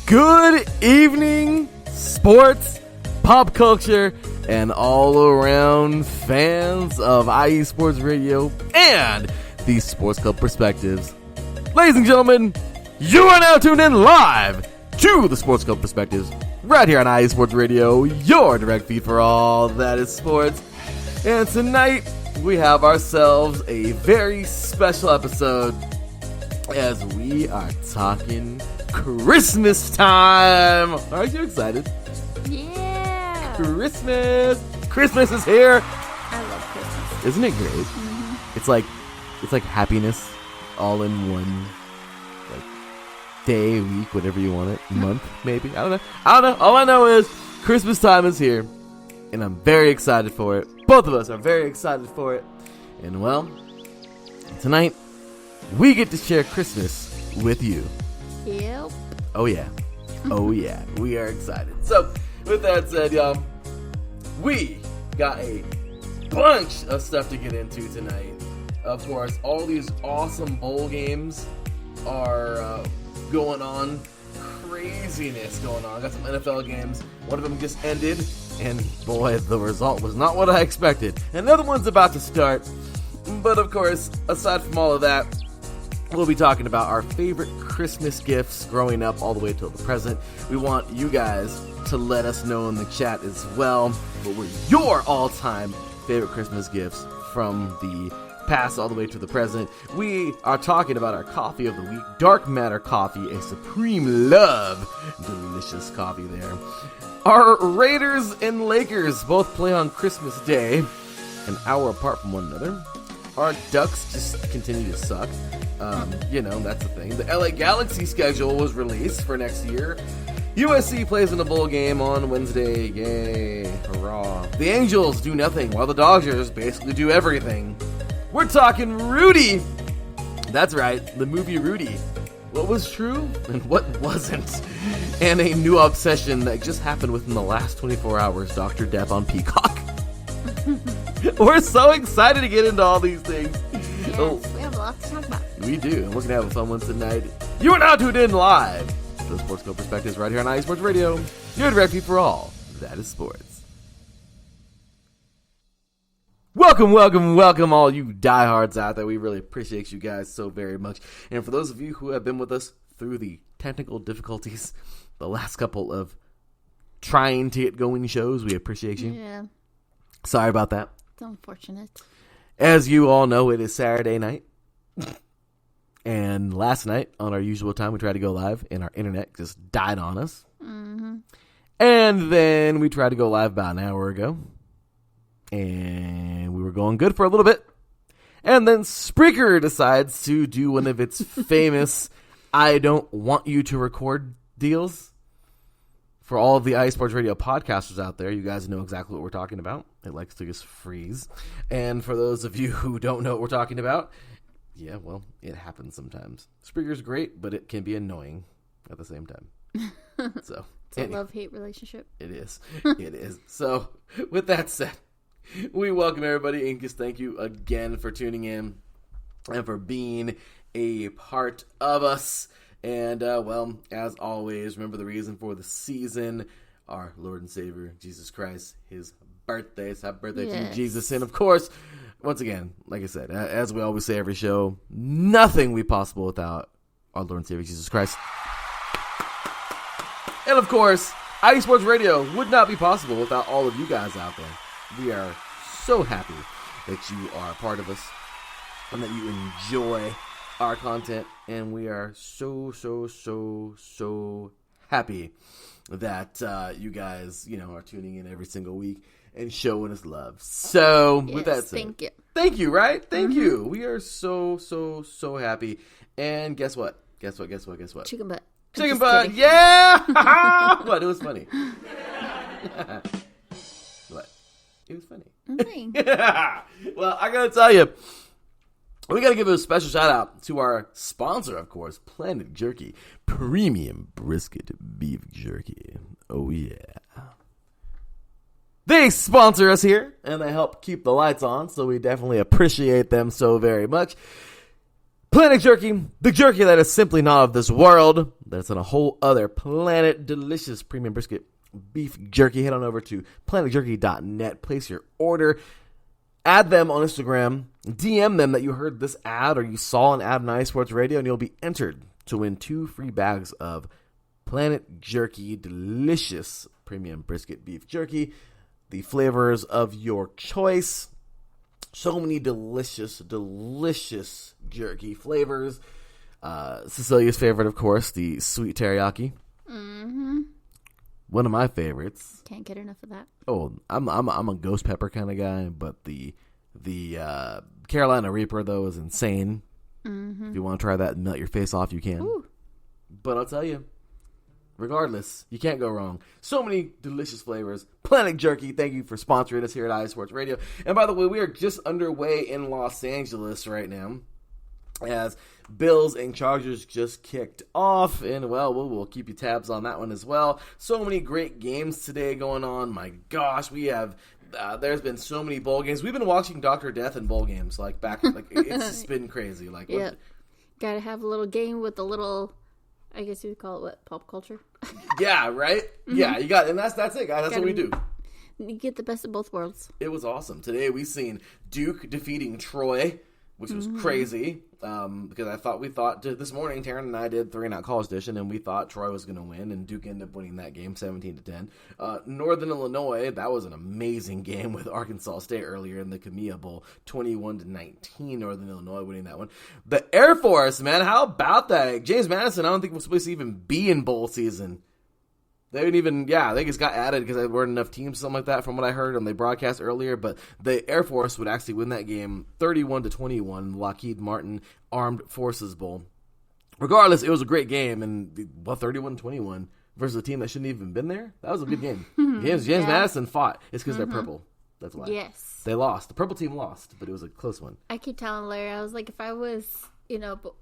Good evening, sports, pop culture, and all around fans of IE Sports Radio and the Sports Club Perspectives. Ladies and gentlemen, you are now tuned in live to the Sports Club Perspectives right here on IE Sports Radio, your direct feed for all that is sports. And tonight, we have ourselves a very special episode as we are talking Christmas time. Aren't you excited? Yeah. Christmas is here. I love Christmas. Isn't it great? Mm-hmm. It's like happiness all in one like day, week, whatever you want it, month maybe. I don't know. All I know is Christmas time is here, and I'm very excited for it. Both of us are very excited for it. And well, tonight we get to share Christmas with you. Yep. Oh yeah. Oh yeah. We are excited. So, with that said, y'all, we got a bunch of stuff to get into tonight. Of course, all these awesome bowl games are going on. Craziness going on. Got some NFL games. One of them just ended, and boy, the result was not what I expected. Another one's about to start. But of course, aside from all of that, we'll be talking about our favorite Christmas gifts growing up all the way till the present. We want you guys to let us know in the chat as well what were your all-time favorite Christmas gifts from the past all the way to the present. We are talking about our coffee of the week, Dark Matter Coffee, a supreme love. Delicious coffee there. Our Raiders and Lakers both play on Christmas Day, an hour apart from one another. Our Ducks just continue to suck. That's the thing. The LA Galaxy schedule was released for next year. USC plays in a bowl game on Wednesday. Yay. Hurrah. The Angels do nothing while the Dodgers basically do everything. We're talking Rudy. That's right, the movie Rudy. What was true and what wasn't. And a new obsession that just happened within the last 24 hours, Dr. Depp on Peacock. We're so excited to get into all these things. Yes, we have a lot to talk about. We do, and we're going to have a fun one tonight. You are now tuned in live to the Sports Club Perspectives right here on IE Sports Radio. Your direct feed for all that is sports. Welcome, all you diehards out there. We really appreciate you guys so very much. And for those of you who have been with us through the technical difficulties, the last couple of trying to get going shows, we appreciate you. Yeah. Sorry about that. It's unfortunate. As you all know, it is Saturday night. And last night, on our usual time, we tried to go live, and our internet just died on us. Mm-hmm. And then we tried to go live about an hour ago. And we were going good for a little bit. And then Spreaker decides to do one of its famous I don't want you to record deals. For all of the IE Sports Radio podcasters out there, you guys know exactly what we're talking about. It likes to just freeze. And for those of you who don't know what we're talking about, yeah, well, it happens sometimes. Spreaker's great, but it can be annoying at the same time. So It's a love-hate relationship. It is. It is. So, with that said, we welcome everybody and just thank you again for tuning in and for being a part of us. And, as always, remember the reason for the season, our Lord and Savior, Jesus Christ, his birthday. So happy birthday to you, Jesus. And, of course, once again, like I said, as we always say every show, nothing will be possible without our Lord and Savior, Jesus Christ. And, of course, IE Sports Radio would not be possible without all of you guys out there. We are so happy that you are a part of us and that you enjoy our content, and we are so happy that you guys, are tuning in every single week and showing us love. So, with that said, thank you, right? Thank you. We are so happy. And guess what? Chicken butt. Chicken butt, yeah! What? It was funny. What? It was funny. Nothing. Well, I gotta tell you, we got to give a special shout out to our sponsor, of course, Planet Jerky, premium brisket beef jerky. Oh, yeah. They sponsor us here, and they help keep the lights on, so we definitely appreciate them so very much. Planet Jerky, the jerky that is simply not of this world, that's on a whole other planet. Delicious premium brisket beef jerky. Head on over to planetjerky.net. Place your order. Add them on Instagram. DM them that you heard this ad or you saw an ad on iSports Radio, and you'll be entered to win 2 free bags of Planet Jerky delicious premium brisket beef jerky. The flavors of your choice. So many delicious jerky flavors. Cecilia's favorite, of course, the sweet teriyaki. Mm-hmm. One of my favorites. Can't get enough of that. Oh, I'm a ghost pepper kind of guy, but the Carolina Reaper though is insane. Mm-hmm. If you want to try that and melt your face off, you can. Ooh. But I'll tell you, regardless, you can't go wrong. So many delicious flavors. Planet Jerky, thank you for sponsoring us here at iSports Radio. And by the way, we are just underway in Los Angeles right now, as Bills and Chargers just kicked off, and well, we'll keep you tabs on that one as well. So many great games today going on. My gosh, we have there's been so many bowl games. We've been watching Dr. Death in bowl games it's just been crazy. Yeah, gotta have a little game with a little, I guess you would call it what, pop culture. Yeah, right. Mm-hmm. Yeah, you got, and that's it, guys. That's what we do. You get the best of both worlds. It was awesome today. We seen Duke defeating Troy, which was crazy. Because we thought this morning, Taryn and I did 3 and Out College Edition, and we thought Troy was going to win, and Duke ended up winning that game 17-10. Northern Illinois, that was an amazing game with Arkansas State earlier in the Camilla Bowl, 21-19. Northern Illinois winning that one. The Air Force, man, how about that? James Madison, I don't think was supposed to even be in bowl season. They didn't even, they just got added because there weren't enough teams, something like that, from what I heard on the broadcast earlier. But the Air Force would actually win that game 31-21, Lockheed Martin Armed Forces Bowl. Regardless, it was a great game, and 31-21 versus a team that shouldn't even been there. That was a good game. James Madison fought. It's because they're purple. That's why. Yes. They lost. The purple team lost, but it was a close one. I keep telling Larry, I was like, if I was,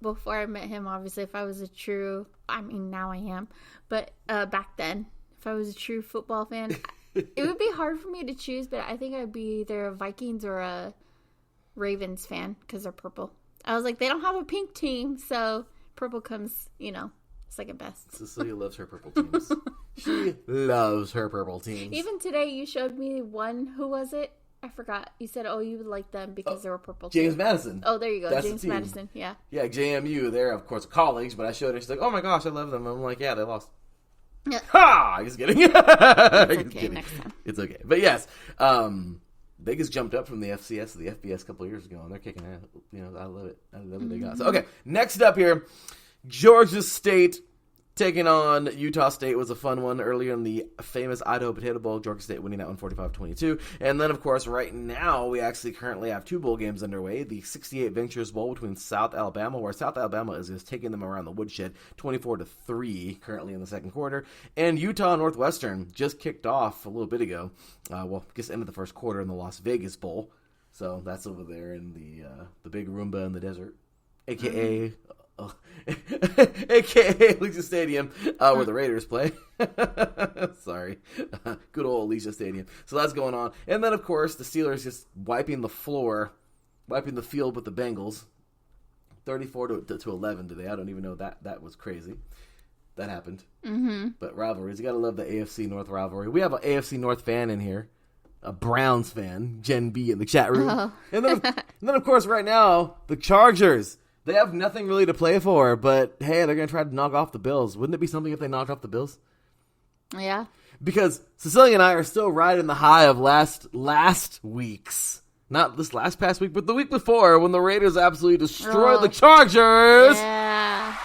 before I met him, obviously, if I was now I am, but back then, if I was a true football fan, it would be hard for me to choose, but I think I'd be either a Vikings or a Ravens fan because they're purple. I was like, they don't have a pink team, so purple comes, second best. Cecilia loves her purple teams. She loves her purple teams. Even today, you showed me one. Who was it? I forgot. You said, you would like them because they were purple. James Madison. Oh, there you go. That's James Madison, yeah. Yeah, JMU. They're, of course, colleagues, but I showed her. She's like, oh my gosh, I love them. I'm like, yeah, they lost. Yeah. Ha! Just kidding. It's okay, next time. It's okay. But yes, Vegas jumped up from the FCS to the FBS a couple of years ago, and they're kicking ass. I love it. I love what they got. So, okay, next up here, Georgia State taking on Utah State was a fun one earlier in the famous Idaho Potato Bowl. Georgia State winning that one 45-22. And then, of course, right now we actually currently have 2 bowl games underway. The 68 Ventures Bowl between South Alabama, where South Alabama is just taking them around the woodshed, 24-3 currently in the second quarter. And Utah Northwestern just kicked off a little bit ago. Just ended the first quarter in the Las Vegas Bowl. So that's over there in the big Roomba in the desert, a.k.a. a.k.a. Leisure Stadium, where the Raiders play. Sorry. Good old Leisure Stadium. So that's going on. And then, of course, the Steelers just wiping the field with the Bengals. 34-11 today. I don't even know that was crazy. That happened. Mm-hmm. But rivalries. You got to love the AFC North rivalry. We have an AFC North fan in here. A Browns fan. Jen B in the chat room. Oh. and then, of course, right now, the Chargers. They have nothing really to play for, but hey, they're going to try to knock off the Bills. Wouldn't it be something if they knocked off the Bills? Yeah. Because Cecilia and I are still riding the high of last week's, not this past week, but the week before when the Raiders absolutely destroyed the Chargers. Yeah.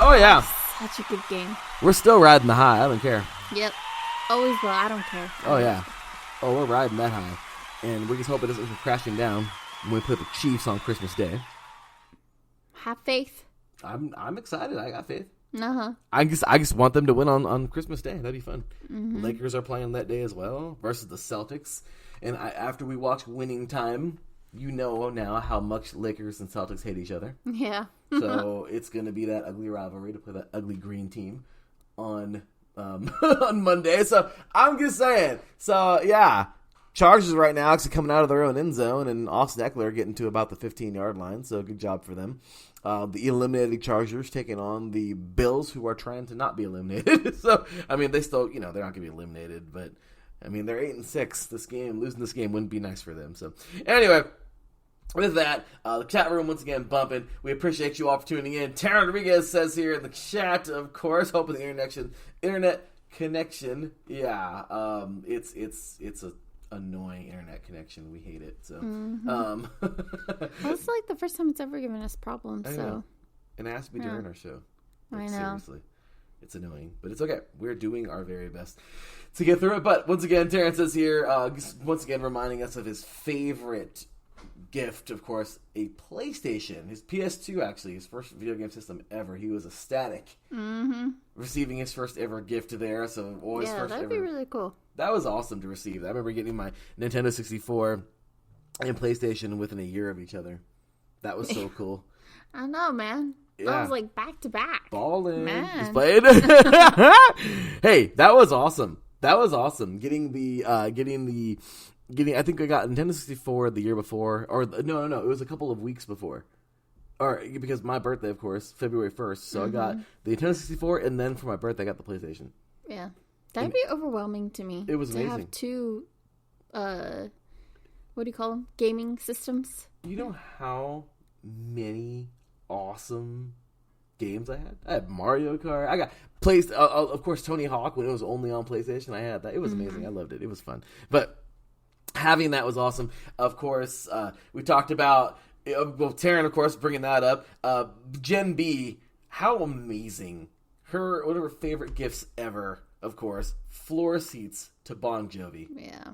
Oh, yeah. Such a good game. We're still riding the high. I don't care. Yep. Always will. I don't care. Oh, yeah. Oh, we're riding that high. And we just hope it doesn't come crashing down when we play the Chiefs on Christmas Day. Have faith. I'm excited. I got faith. Uh-huh. I just want them to win on Christmas Day. That'd be fun. Mm-hmm. Lakers are playing that day as well versus the Celtics. And after we watch Winning Time, you know now how much Lakers and Celtics hate each other. Yeah. So it's going to be that ugly rivalry to play that ugly green team on on Monday. So I'm just saying. So yeah, Chargers right now actually coming out of their own end zone, and Austin Eckler getting to about the 15-yard line, so good job for them. The eliminated Chargers taking on the Bills, who are trying to not be eliminated. So, I mean, they still, they're not going to be eliminated, but, I mean, they're 8-6. Losing this game wouldn't be nice for them. So, anyway, with that, the chat room once again bumping. We appreciate you all for tuning in. Taryn Rodriguez says here in the chat, of course, hoping the internet connection, it's a annoying internet connection. We hate it. So, well, it's like the first time it's ever given us problems. So, and it has to be during our show. I know. Seriously, it's annoying, but it's okay. We're doing our very best to get through it. But once again, Terrence says here, once again reminding us of his favorite gift, of course, a PlayStation. His PS2, actually, his first video game system ever. He was ecstatic receiving his first ever gift there. So, that'd be really cool. That was awesome to receive. I remember getting my Nintendo 64 and PlayStation within a year of each other. That was so cool. I know, man. Yeah. I was like back to back. Balling. Man. Just played. Hey, that was awesome. That was awesome. Getting I think I got Nintendo 64 the year before, or no, it was a couple of weeks before. Or because my birthday, of course, February 1st. So I got the Nintendo 64, and then for my birthday, I got the PlayStation. Yeah. That'd be overwhelming to me. It was amazing. To have two, what do you call them? Gaming systems. You know how many awesome games I had? I had Mario Kart. I got of course, Tony Hawk when it was only on PlayStation. I had that. It was amazing. I loved it. It was fun. But having that was awesome. Of course, we talked about, Taryn, of course, bringing that up. Gen B, how amazing. One of her favorite gifts ever, of course, floor seats to Bon Jovi. Yeah.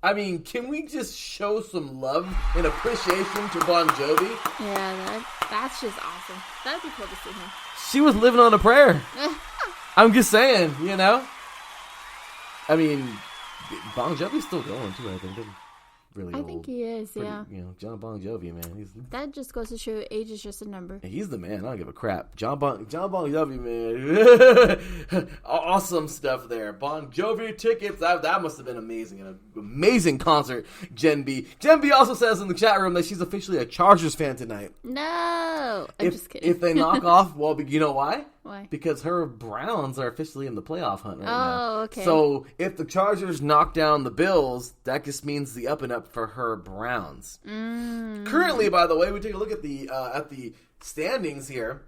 I mean, can we just show some love and appreciation to Bon Jovi? Yeah, that's just awesome. That'd be cool to see him. She was living on a prayer. I'm just saying, I mean, Bon Jovi's still going, too, I think. They're really old. I think he is, yeah. John Bon Jovi, man. That just goes to show age is just a number. He's the man. I don't give a crap. John Bon Jovi, man. Awesome stuff there. Bon Jovi tickets. That must have been amazing. An amazing concert, Gen B. Gen B also says in the chat room that she's officially a Chargers fan tonight. No. I'm just kidding. If they knock off, well, you know why? Why? Because her Browns are officially in the playoff hunt right now. Oh, okay. So if the Chargers knock down the Bills, that just means the up and up for her Browns. Currently, by the way, we take a look at the standings here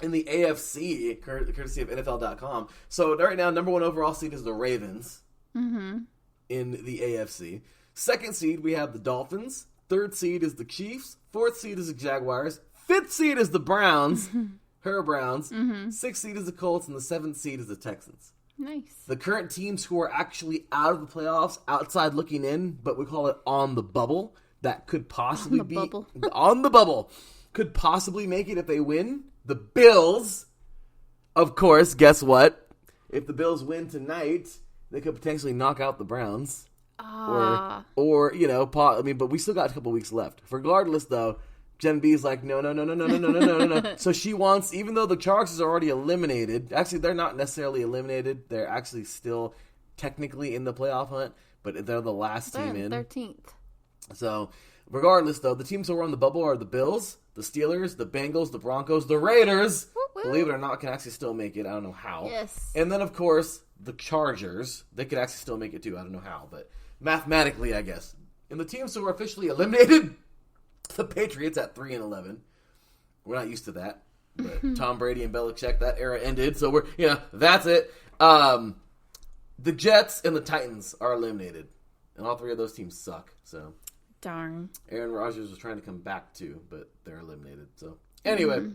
in the AFC, courtesy of NFL.com. So right now, number one overall seed is the Ravens in the AFC. Second seed, we have the Dolphins. Third seed is the Chiefs. Fourth seed is the Jaguars. Fifth seed is the Browns. Her Browns. Sixth seed is the Colts, and the seventh seed is the Texans. Nice. The current teams who are actually out of the playoffs, outside looking in, but we call it on the bubble, that could possibly be on the bubble, could possibly make it if they win. The Bills, of course, guess what? If the Bills win tonight, they could potentially knock out the Browns. Or but we still got a couple weeks left. Regardless, though, Gen B's like, no. So she wants, even though the Chargers are already eliminated, actually they're not necessarily eliminated. They're actually still technically in the playoff hunt, but they're the last team in. 13th. So regardless, though, the teams who are on the bubble are the Bills, the Steelers, the Bengals, the Broncos, the Raiders. Believe it or not, can actually still make it. I don't know how. Yes. And then, of course, the Chargers. They could actually still make it, too. I don't know how, but mathematically, I guess. And the teams who are officially eliminated, the Patriots at 3-11. We're not used to that. But Tom Brady and Belichick, that era ended. So that's it. The Jets and the Titans are eliminated. And all three of those teams suck. So darn. Aaron Rodgers was trying to come back too, but they're eliminated. So anyway,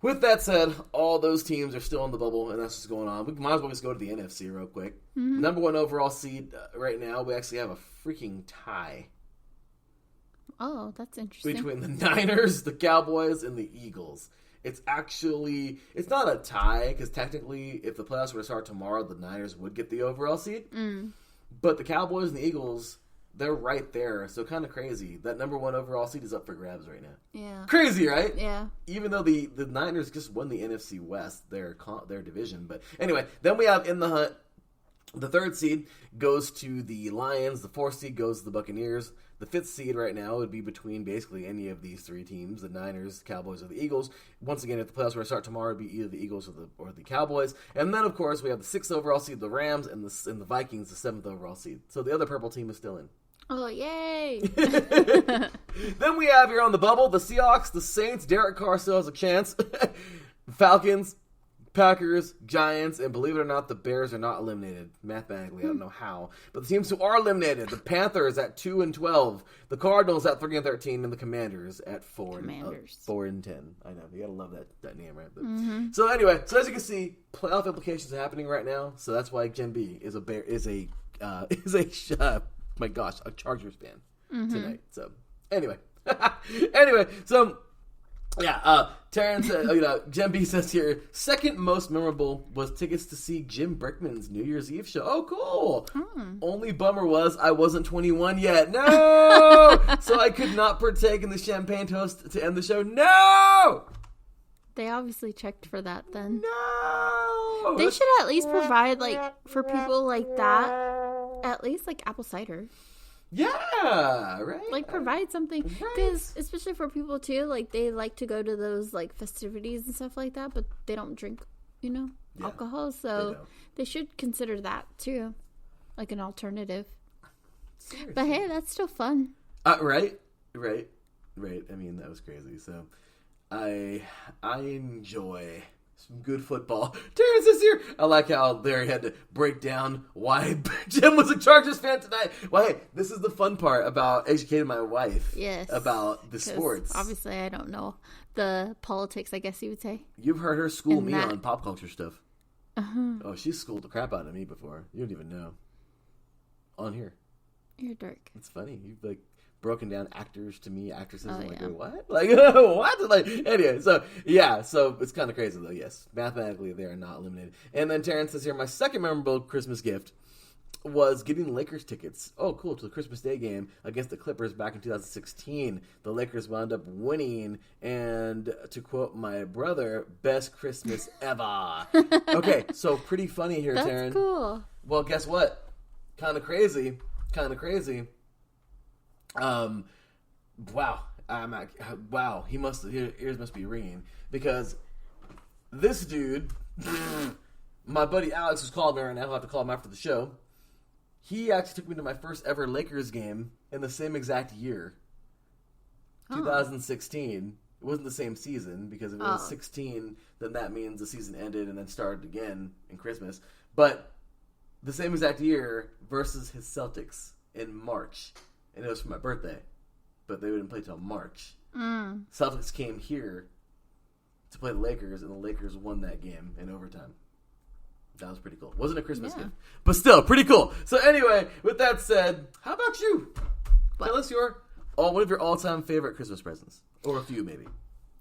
with that said, all those teams are still in the bubble, and that's what's going on. We might as well just go to the NFC real quick. Number one overall seed right now, we actually have a freaking tie. Oh, that's interesting. Between the Niners, the Cowboys, and the Eagles. It's not a tie, because technically, if the playoffs were to start tomorrow, the Niners would get the overall seed. But the Cowboys and the Eagles, they're right there. So kind of crazy. That number one overall seed is up for grabs right now. Yeah. Crazy, right? Yeah. Even though the Niners just won the NFC West, their division. But anyway, then we have in the hunt The 3rd seed goes to the Lions. The 4th seed goes to the Buccaneers. The 5th seed right now would be between basically any of these 3 teams, the Niners, Cowboys, or the Eagles. Once again, if the playoffs were to start tomorrow, it would be either the Eagles or the Cowboys. And then, of course, we have the 6th overall seed, the Rams, and the Vikings, the 7th overall seed. So the other purple team is still in. Oh, yay! Then we have here on the bubble, the Seahawks, the Saints, Derek Carr still has a chance, Falcons, Packers, Giants, and believe it or not, the Bears are not eliminated mathematically. I don't know how, but the teams who are eliminated: the Panthers at 2-12, the Cardinals at 3-13, and the Commanders at 4-10. I know you gotta love that name, right? But, So anyway, so as you can see, playoff implications are happening right now. So that's why Gen B is a Chargers fan tonight. So anyway, so. Yeah, Terrence, Jen B says here, second most memorable was tickets to see Jim Brickman's New Year's Eve show. Oh, cool. Only bummer was I wasn't 21 yet. No! So I could not partake in the champagne toast to end the show. No! They obviously checked for that then. No! They should at least provide, for people like that, at least, apple cider. Yeah, right? Provide something. Because, especially for people, too, they like to go to those, festivities and stuff like that, but they don't drink, alcohol. So they should consider that, too. An alternative. Seriously. But, hey, that's still fun. Right. I mean, that was crazy. So, I enjoy some good football. Terrence is here. I like how Larry had to break down why Jim was a Chargers fan tonight. Well, hey, this is the fun part about educating my wife about the sports. Obviously, I don't know the politics, I guess you would say. You've heard her school me on pop culture stuff. Oh, she's schooled the crap out of me before. You don't even know. On here. You're dark. It's funny. You've broken down actors to me, actresses. Oh, I'm yeah. What? What? Anyway, so it's kind of crazy though. Yes, mathematically they are not eliminated. And then Terrence says here, my second memorable Christmas gift was getting Lakers tickets. Oh, cool, to the Christmas Day game against the Clippers back in 2016. The Lakers wound up winning, and to quote my brother, best Christmas ever. Okay, so pretty funny here, That's Terrence. Cool. Well, guess what? Kind of crazy. Wow. Wow. Ears must be ringing because this dude, my buddy Alex, who's calling me right now. I'll have to call him after the show. He actually took me to my first ever Lakers game in the same exact year, 2016. It wasn't the same season because if it was 16, then that means the season ended and then started again in Christmas. But the same exact year versus his Celtics in March. And it was for my birthday. But they wouldn't play till March. Celtics came here to play the Lakers, and the Lakers won that game in overtime. That was pretty cool. Wasn't a Christmas gift. But still, pretty cool. So anyway, with that said, how about you? What? Tell us one of your all-time favorite Christmas presents. Or a few, maybe.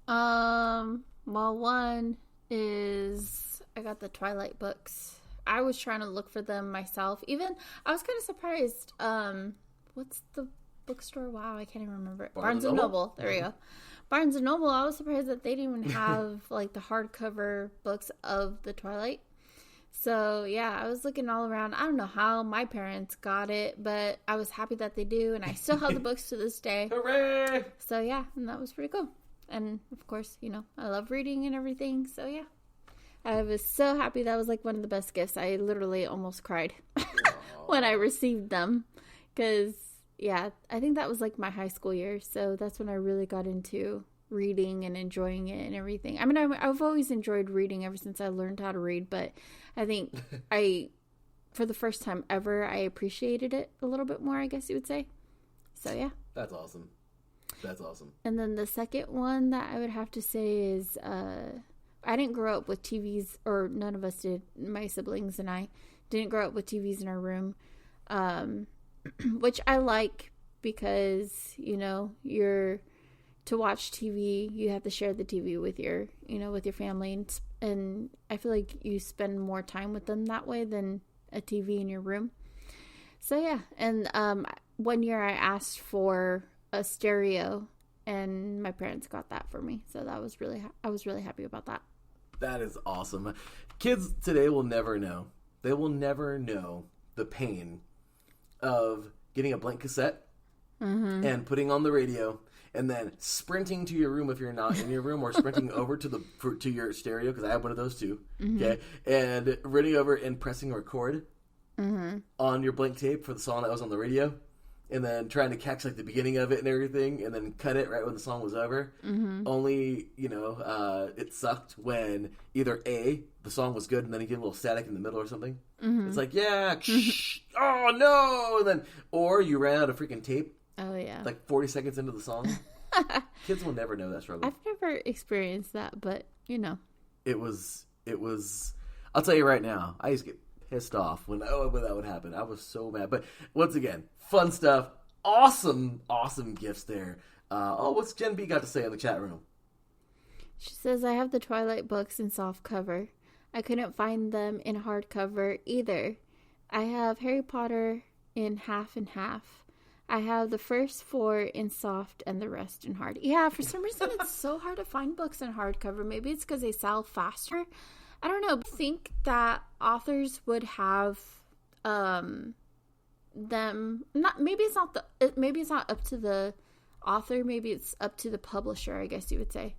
Well, one is I got the Twilight books. I was trying to look for them myself. Even, I was kind of surprised. What's the bookstore? Wow, I can't even remember it. Barnes & Noble. There we go. Barnes & Noble, I was surprised that they didn't even have, the hardcover books of the Twilight. So, yeah, I was looking all around. I don't know how my parents got it, but I was happy that they do, and I still have the books to this day. Hooray! So, yeah, and that was pretty cool. And, of course, I love reading and everything, so, yeah. I was so happy. That was, one of the best gifts. I literally almost cried when I received them. Because, yeah, I think that was, my high school years. So that's when I really got into reading and enjoying it and everything. I mean, I've always enjoyed reading ever since I learned how to read. But I think for the first time ever, I appreciated it a little bit more, I guess you would say. So, yeah. That's awesome. And then the second one that I would have to say is... I didn't grow up with TVs, or none of us did. My siblings and I didn't grow up with TVs in our room, which I like because, you're to watch TV, you have to share the TV with your family, and I feel like you spend more time with them that way than a TV in your room. So yeah, and one year I asked for a stereo, and my parents got that for me, so I was really happy about that. That is awesome. Kids today will never know they will never know the pain of getting a blank cassette and putting on the radio and then sprinting to your room if you're not in your room, or sprinting over to your stereo, because I have one of those too. Okay, and running over and pressing record on your blank tape for the song that was on the radio, and then trying to catch like the beginning of it and everything, and then cut it right when the song was over. Only, it sucked when either A, the song was good and then you get a little static in the middle or something. It's like, yeah, oh no, and then, or you ran out of freaking tape. Oh yeah, like 40 seconds into the song. Kids will never know that struggle. I've never experienced that, but it was. I'll tell you right now, I used to get pissed off when that would happen. I was so mad. But once again, fun stuff. Awesome gifts there. What's Jen B got to say in the chat room? She says, I have the Twilight books in soft cover. I couldn't find them in hardcover either. I have Harry Potter in half and half. I have the first 4 in soft and the rest in hard. Yeah, for some reason it's so hard to find books in hardcover. Maybe it's because they sell faster. I don't know. I think that authors would have them. Maybe it's not up to the author. Maybe it's up to the publisher, I guess you would say.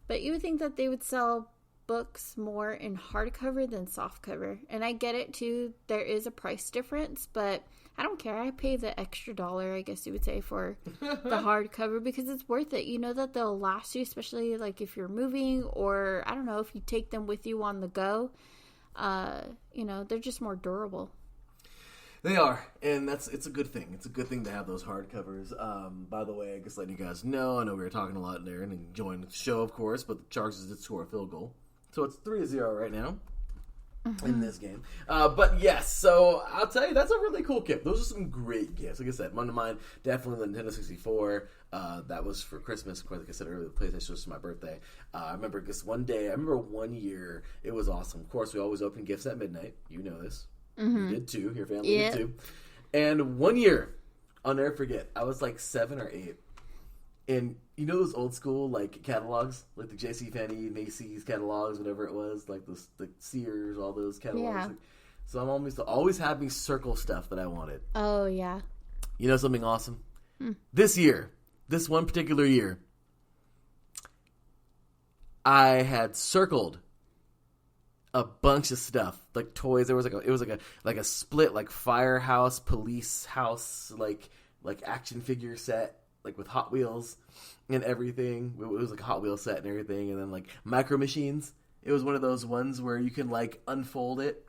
But you would think that they would sell books more in hardcover than softcover. And I get it too. There is a price difference, but I don't care. I pay the extra $1, I guess you would say, for the hardcover because it's worth it. You know that they'll last you, especially like if you're moving, or I don't know, if you take them with you on the go. They're just more durable. They are, and it's a good thing. It's a good thing to have those hardcovers. By the way, I guess letting you guys know, I know we were talking a lot there and enjoying the show, of course, but the Chargers did score a field goal. So it's 3-0 right now in this game. But yes, so I'll tell you, that's a really cool gift. Those are some great gifts. Like I said, one of mine, definitely the Nintendo 64. That was for Christmas. Of course, like I said earlier, the PlayStation was for my birthday. I remember this one one year, it was awesome. Of course, we always open gifts at midnight. You know this. You did too. Your family did too. And one year, I'll never forget, I was like 7 or 8. And you know those old school like catalogs, like the JCPenney, Macy's catalogs, whatever it was, like the Sears, all those catalogs. Yeah. So I'm always had me circle stuff that I wanted. Oh yeah. You know something awesome? This one particular year, I had circled a bunch of stuff, like toys. There was like a split like firehouse, police house, like action figure set. Like with Hot Wheels and everything. It was like a Hot Wheels set and everything. And then like Micro Machines. It was one of those ones where you can like unfold it.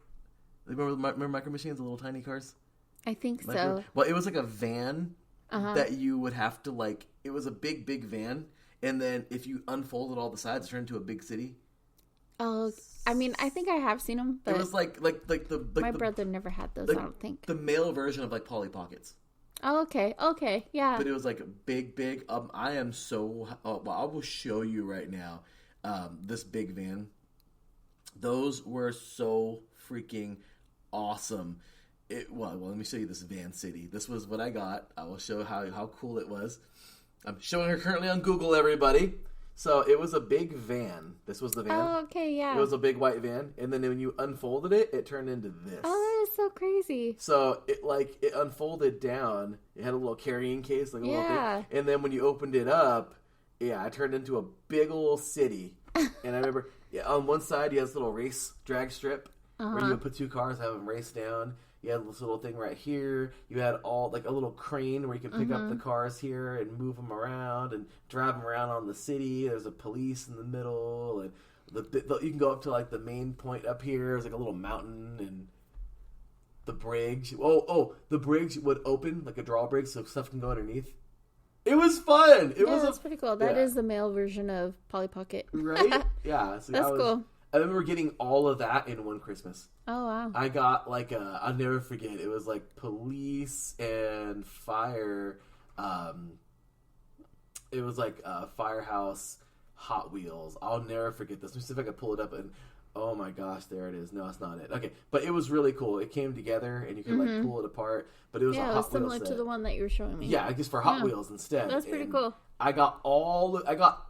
Remember Micro Machines, the little tiny cars? I think so. Well, it was like a van that you would have to like, it was a big van. And then if you unfolded all the sides, it turned into a big city. Oh, I mean, I think I have seen them. But it was like my brother never had those, I don't think. The male version of like Polly Pockets. Oh, okay, yeah. But it was like big. I am so. I will show you right now. This big van. Those were so freaking awesome. Well, let me show you this Van City. This was what I got. I will show how cool it was. I'm showing her currently on Google, everybody. So it was a big van. This was the van. Oh, okay, yeah. It was a big white van, and then when you unfolded it, it turned into this. Oh, that is so crazy. So it unfolded down. It had a little carrying case, like a little thing. And then when you opened it up, it turned into a big old city. And I remember, on one side you had this little race drag strip where you would put 2 cars, have them race down. You had this little thing right here. You had all like a little crane where you could pick up the cars here and move them around and drive them around on the city. There's a police in the middle, and you can go up to like the main point up here. There's like a little mountain and the bridge. The bridge would open like a drawbridge so stuff can go underneath. It was fun. That's pretty cool. That is the male version of Polly Pocket, right? Yeah, so that's cool. I remember getting all of that in one Christmas. Oh, wow. I got like I'll never forget. It was like police and fire. It was like Firehouse, Hot Wheels. I'll never forget this. Let me see if I can pull it up. And oh my gosh, there it is. No, that's not it. Okay, but it was really cool. It came together and you could like pull it apart. But it was a Hot Wheels similar to the one that you were showing me. Yeah, I guess for Hot Wheels instead. That's pretty cool. I got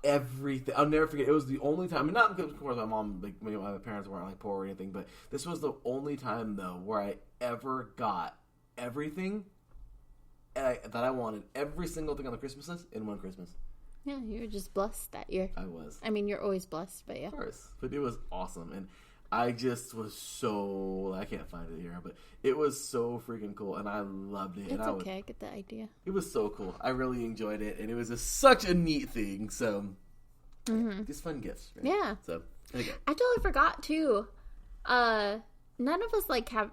everything. I'll never forget. It was the only time, and not because, of course, my mom, like, my parents weren't, like, poor or anything, but this was the only time, though, where I ever got everything that I wanted. Every single thing on the Christmas list in one Christmas. Yeah, you were just blessed that year. I was. I mean, you're always blessed, but yeah. Of course. But it was awesome. And I just was so... I can't find it here, but it was so freaking cool. And I loved it. It's okay. I get the idea. It was so cool. I really enjoyed it. And it was such a neat thing. So, just fun gifts. Right? Yeah. So, there you go. I totally forgot, too. None of us, like, have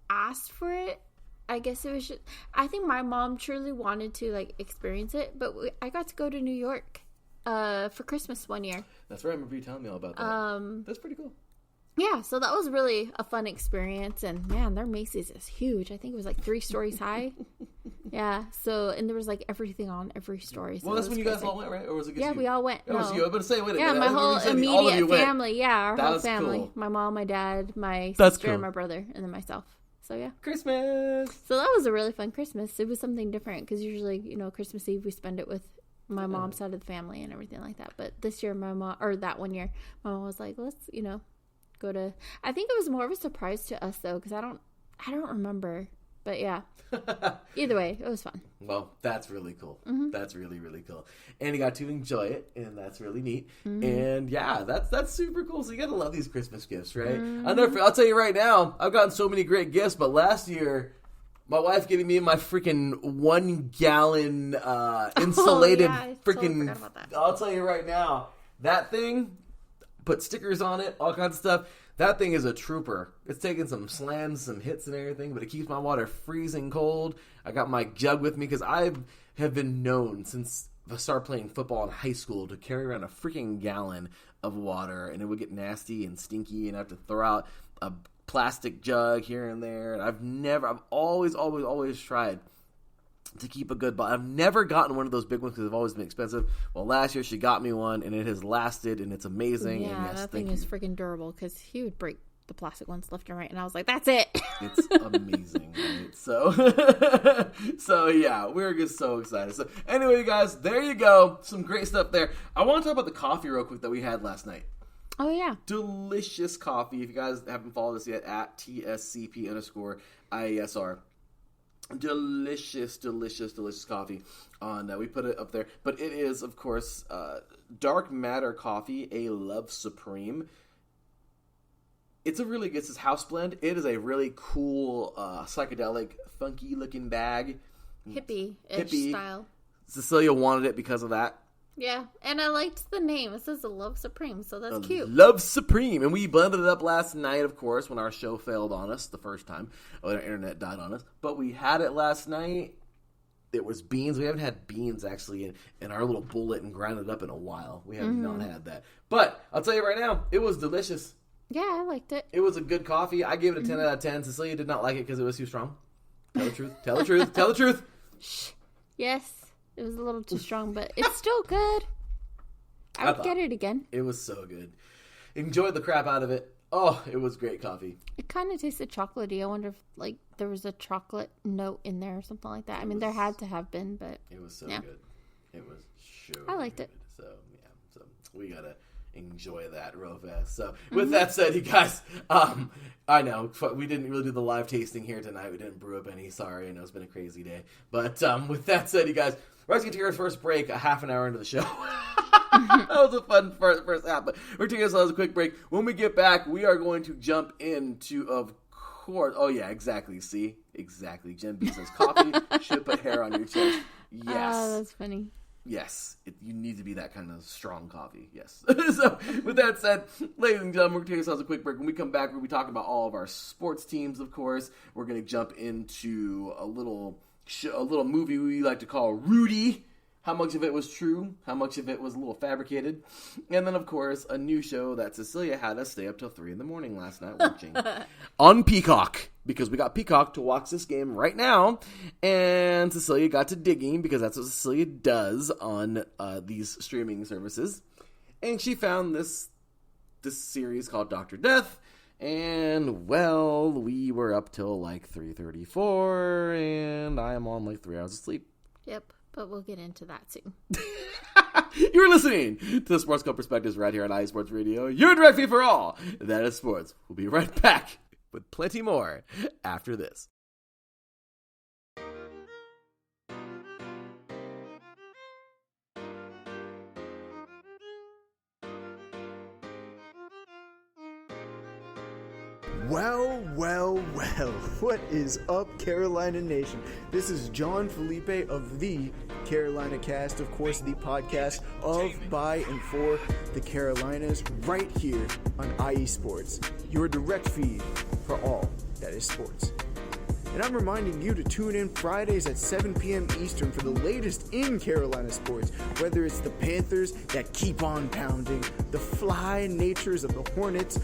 asked for it. I guess it was just... I think my mom truly wanted to, like, experience it. But I got to go to New York for Christmas one year. That's right. I remember you telling me all about that. That's pretty cool. Yeah, so that was really a fun experience. And, man, their Macy's is huge. I think it was, like, 3 stories high. Yeah, so... And there was, like, everything on every story. So well, that's when you guys all went, right? Or was it just Yeah, you? we all went. It was you. I was going to say, wait a yeah, minute. my whole immediate family. Yeah, our whole was family. cool. My mom, my dad, my That's sister, cool. and my brother, and then myself. So, yeah. Christmas! So that was a really fun Christmas. It was something different because usually, Christmas Eve we spend it with my mom's side of the family and everything like that. But this year, that one year, my mom was like, let's, go to. I think it was more of a surprise to us though because I don't remember. But yeah, either way, it was fun. Well, that's really cool. That's really, really cool. And you got to enjoy it, and that's really neat. And yeah, that's super cool. So you got to love these Christmas gifts, right? I'll tell you right now, I've gotten so many great gifts, but last year, my wife gave me my freaking 1 gallon insulated totally I'll tell you right now, that thing, put stickers on it, all kinds of stuff. That thing is a trooper. It's taking some slams, some hits and everything, but it keeps my water freezing cold. I got my jug with me because I have been known since I started playing football in high school to carry around a freaking gallon of water, and it would get nasty and stinky, and I have to throw out a plastic jug here and there. And I've always tried to keep a good bottle. I've never gotten one of those big ones because they've always been expensive. Well, last year she got me one, and it has lasted, and it's amazing. Yeah, and yes, that thing is freaking durable because he would break the plastic ones left and right, and I was like, that's it. It's amazing, right? So yeah, we're just so excited. So anyway, you guys, there you go. Some great stuff there. I want to talk about the coffee real quick that we had last night. Oh, yeah. Delicious coffee. If you guys haven't followed us yet, at TSCP_IESR. Delicious coffee on we put it up there, but it is of course Dark Matter Coffee, a Love Supreme. It's a really good, it's house blend. It is a really cool psychedelic funky looking bag, hippie style. Cecilia wanted it because of that. Yeah, and I liked the name. It says a Love Supreme, so that's cute. Love Supreme. And we blended it up last night, of course, when our show failed on us the first time. When our internet died on us. But we had it last night. It was beans. We haven't had beans, actually, in our little bullet and ground it up in a while. We have not had that. But I'll tell you right now, it was delicious. Yeah, I liked it. It was a good coffee. I gave it a 10 out of 10. Cecilia did not like it because it was too strong. Tell the truth. Tell the truth. Tell the truth. Shh. Yes. It was a little too strong, but it's still good. I would get it again. It was so good. Enjoyed the crap out of it. Oh, it was great coffee. It kind of tasted chocolatey. I wonder if there was a chocolate note in there or something like that. There had to have been, but it was so good. It was so I liked it. So yeah, so we gotta enjoy that real fast. So with that said, you guys, I know we didn't really do the live tasting here tonight. We didn't brew up any. Sorry, I know it's been a crazy day. But with that said, you guys, we're going to take our first break a half an hour into the show. That was a fun first half, but we're taking ourselves a quick break. When we get back, we are going to jump into, of course, oh yeah, exactly, see? Exactly. Jen B says, coffee should put hair on your chest. Yes. Oh, that's funny. Yes, you need to be that kind of strong coffee. Yes. So, with that said, ladies and gentlemen, we're going to take ourselves a quick break. When we come back, we're going to be talking about all of our sports teams, of course. We're going to jump into a little movie we like to call Rudy. How much of it was true? How much of it was a little fabricated? And then, of course, a new show that Cecilia had us stay up till 3 a.m. last night watching on Peacock. Because we got Peacock to watch this game right now. And Cecilia got to digging because that's what Cecilia does on these streaming services. And she found this series called Dr. Death. And, well, we were up till like 3:34. And I am on like 3 hours of sleep. Yep. But we'll get into that soon. You're listening to the Sports Club Perspectives right here on iSports Radio. Your direct feed for all that is sports. We'll be right back with plenty more after this. Well, what is up, Carolina Nation? This is John Felipe of the Carolina Cast, of course, the podcast of, by, and for the Carolinas, right here on IE Sports, your direct feed for all that is sports. And I'm reminding you to tune in Fridays at 7 p.m. Eastern for the latest in Carolina sports, whether it's the Panthers that keep on pounding, the fly natures of the Hornets,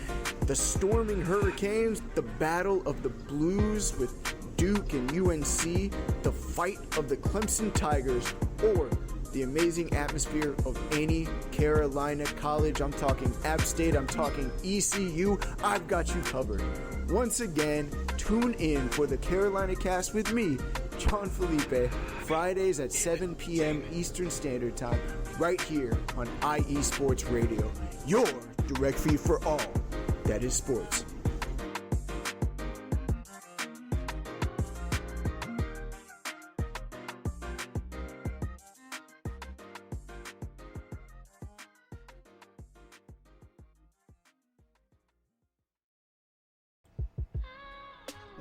the storming Hurricanes, the battle of the Blues with Duke and UNC, the fight of the Clemson Tigers, or the amazing atmosphere of any Carolina college. I'm talking App State, I'm talking ECU. I've got you covered. Once again, tune in for the Carolina Cast with me, John Felipe, Fridays at 7 p.m. Eastern Standard Time, right here on IE Sports Radio, your direct feed for all that is sports.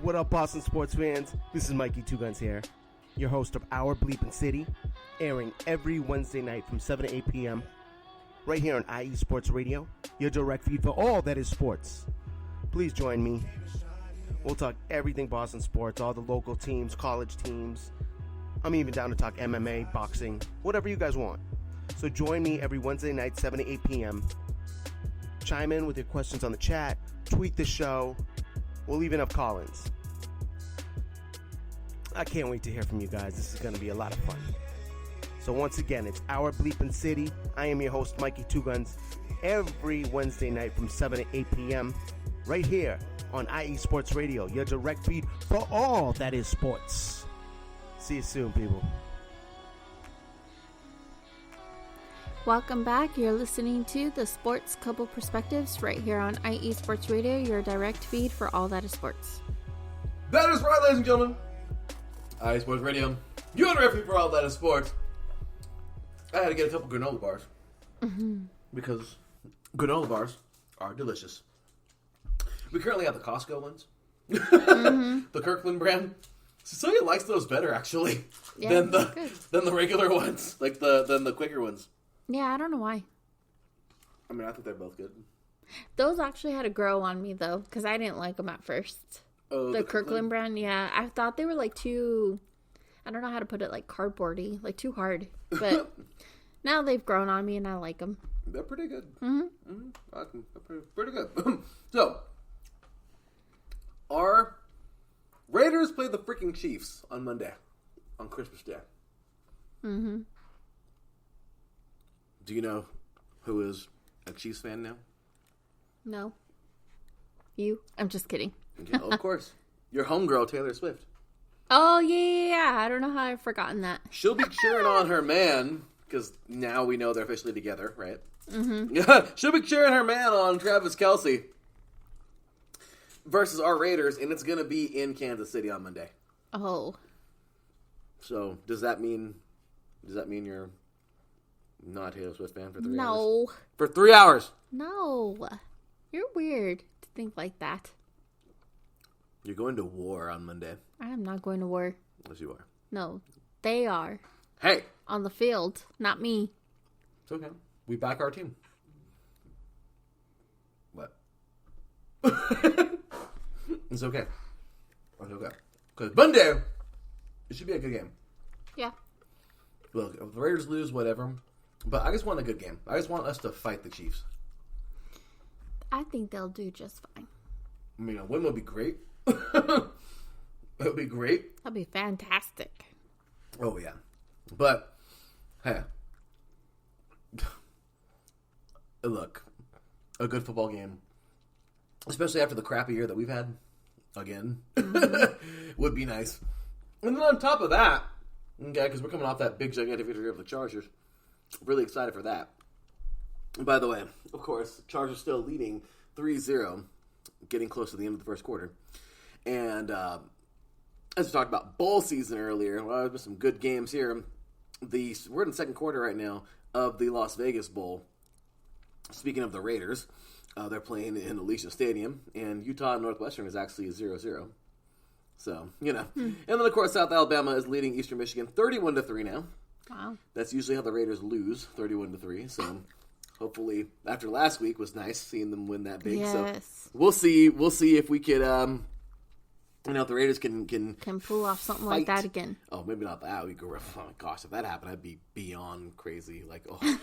What up, Boston sports fans? This is Mikey Two Guns here, your host of Our Bleepin' City, airing every Wednesday night from 7 to 8 p.m. right here on IE Sports Radio, your direct feed for all that is sports. Please join me. We'll talk everything Boston sports, all the local teams, college teams. I'm even down to talk MMA, boxing, whatever you guys want. So join me every Wednesday night, 7 to 8 p.m. Chime in with your questions on the chat, tweet the show. We'll even have call-ins. I can't wait to hear from you guys. This is going to be a lot of fun. So once again, it's Our Bleepin' City. I am your host, Mikey Two Guns, every Wednesday night from 7 to 8 p.m. right here on IE Sports Radio, your direct feed for all that is sports. See you soon, people. Welcome back. You're listening to the Sports Couple Perspectives right here on IE Sports Radio, your direct feed for all that is sports. That is right, ladies and gentlemen. iSports Radio, your direct feed for all that is sports. I had to get a couple granola bars because granola bars are delicious. We currently have the Costco ones, the Kirkland brand. Cecilia likes those better actually than the regular ones, like than the quicker ones. Yeah, I don't know why. I mean, I think they're both good. Those actually had to grow on me though, because I didn't like them at first. Oh, the Kirkland brand, yeah. I thought they were like too, I don't know how to put it, like cardboardy, like too hard. But now they've grown on me and I like them. They're pretty good. They're pretty good. So, our Raiders played the freaking Chiefs on Monday, on Christmas Day. Do you know who is a Chiefs fan now? No. You? I'm just kidding. Yeah, of course. Your homegirl, Taylor Swift. Oh, yeah. I don't know how I've forgotten that. She'll be cheering on her man, because now we know they're officially together, right? She'll be cheering her man on, Travis Kelce, versus our Raiders, and it's going to be in Kansas City on Monday. Oh. So, does that mean you're not a Taylor Swift fan for 3 hours? No. For 3 hours? No. You're weird to think like that. You're going to war on Monday. I am not going to war. Yes, you are. No. They are. Hey! On the field, not me. It's okay. We back our team. What? It's okay. It's okay. Because Monday, it should be a good game. Yeah. Look, if the Raiders lose, whatever. But I just want a good game. I just want us to fight the Chiefs. I think they'll do just fine. I mean, a win would be great. It would be great. That'd be fantastic. Oh, yeah. But, hey. Look, a good football game, especially after the crappy year that we've had, again, would be nice. And then on top of that, Okay, because we're coming off that big, gigantic victory of the Chargers. Really excited for that. And by the way, of course, Chargers still leading 3-0, getting close to the end of the first quarter. And as we talked about bowl season earlier, well, there's been some good games here. We're in the second quarter right now of the Las Vegas Bowl. Speaking of the Raiders, they're playing in Allegiant Stadium, and Utah and Northwestern is actually 0-0. So, And then, of course, South Alabama is leading Eastern Michigan 31-3 now. Wow. That's usually how the Raiders lose, 31-3. So, hopefully, after last week was nice seeing them win that big. Yes. So, we'll see if we could, if the Raiders can pull off something like fight. that again. Oh, maybe not that. Oh, gosh, if that happened, I'd be beyond crazy. Like, oh.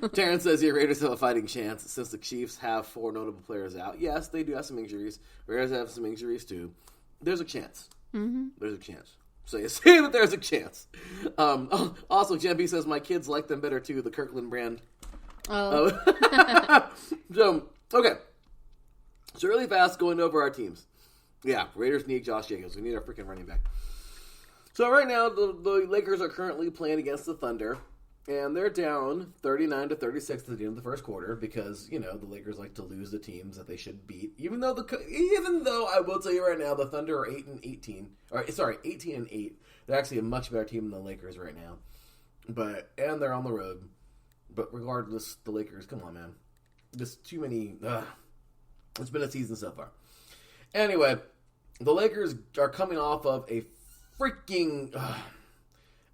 Terrence says here, Raiders have a fighting chance since the Chiefs have 4 notable players out. Yes, they do have some injuries. Raiders have some injuries, too. There's a chance. Mm-hmm. There's a chance. So you say that there's a chance. Also, Jemby says, my kids like them better, too, the Kirkland brand. Oh. So, okay. So really fast, going over our teams. Yeah, Raiders need Josh Jacobs. We need our freaking running back. So right now, the Lakers are currently playing against the Thunder, and they're down 39-36 at the end of the first quarter because, the Lakers like to lose the teams that they should beat. Even though I will tell you right now, the Thunder are 18-18. 18-8. They're actually a much better team than the Lakers right now. And they're on the road. But regardless, the Lakers, come on, man. There's too many. It's been a season so far. Anyway, the Lakers are coming off of a freaking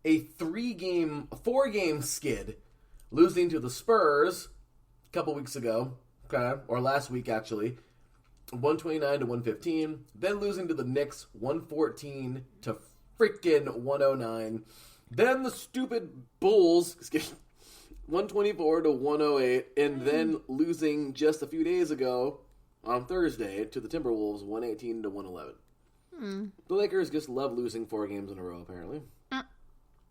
a 4-game skid, losing to the Spurs a couple weeks ago, okay, or last week actually, 129-115. Then losing to the Knicks 114 to freaking 109. Then the stupid Bulls 124-108, and then losing just a few days ago on Thursday to the Timberwolves 118-111. The Lakers just love losing 4 games in a row, apparently. I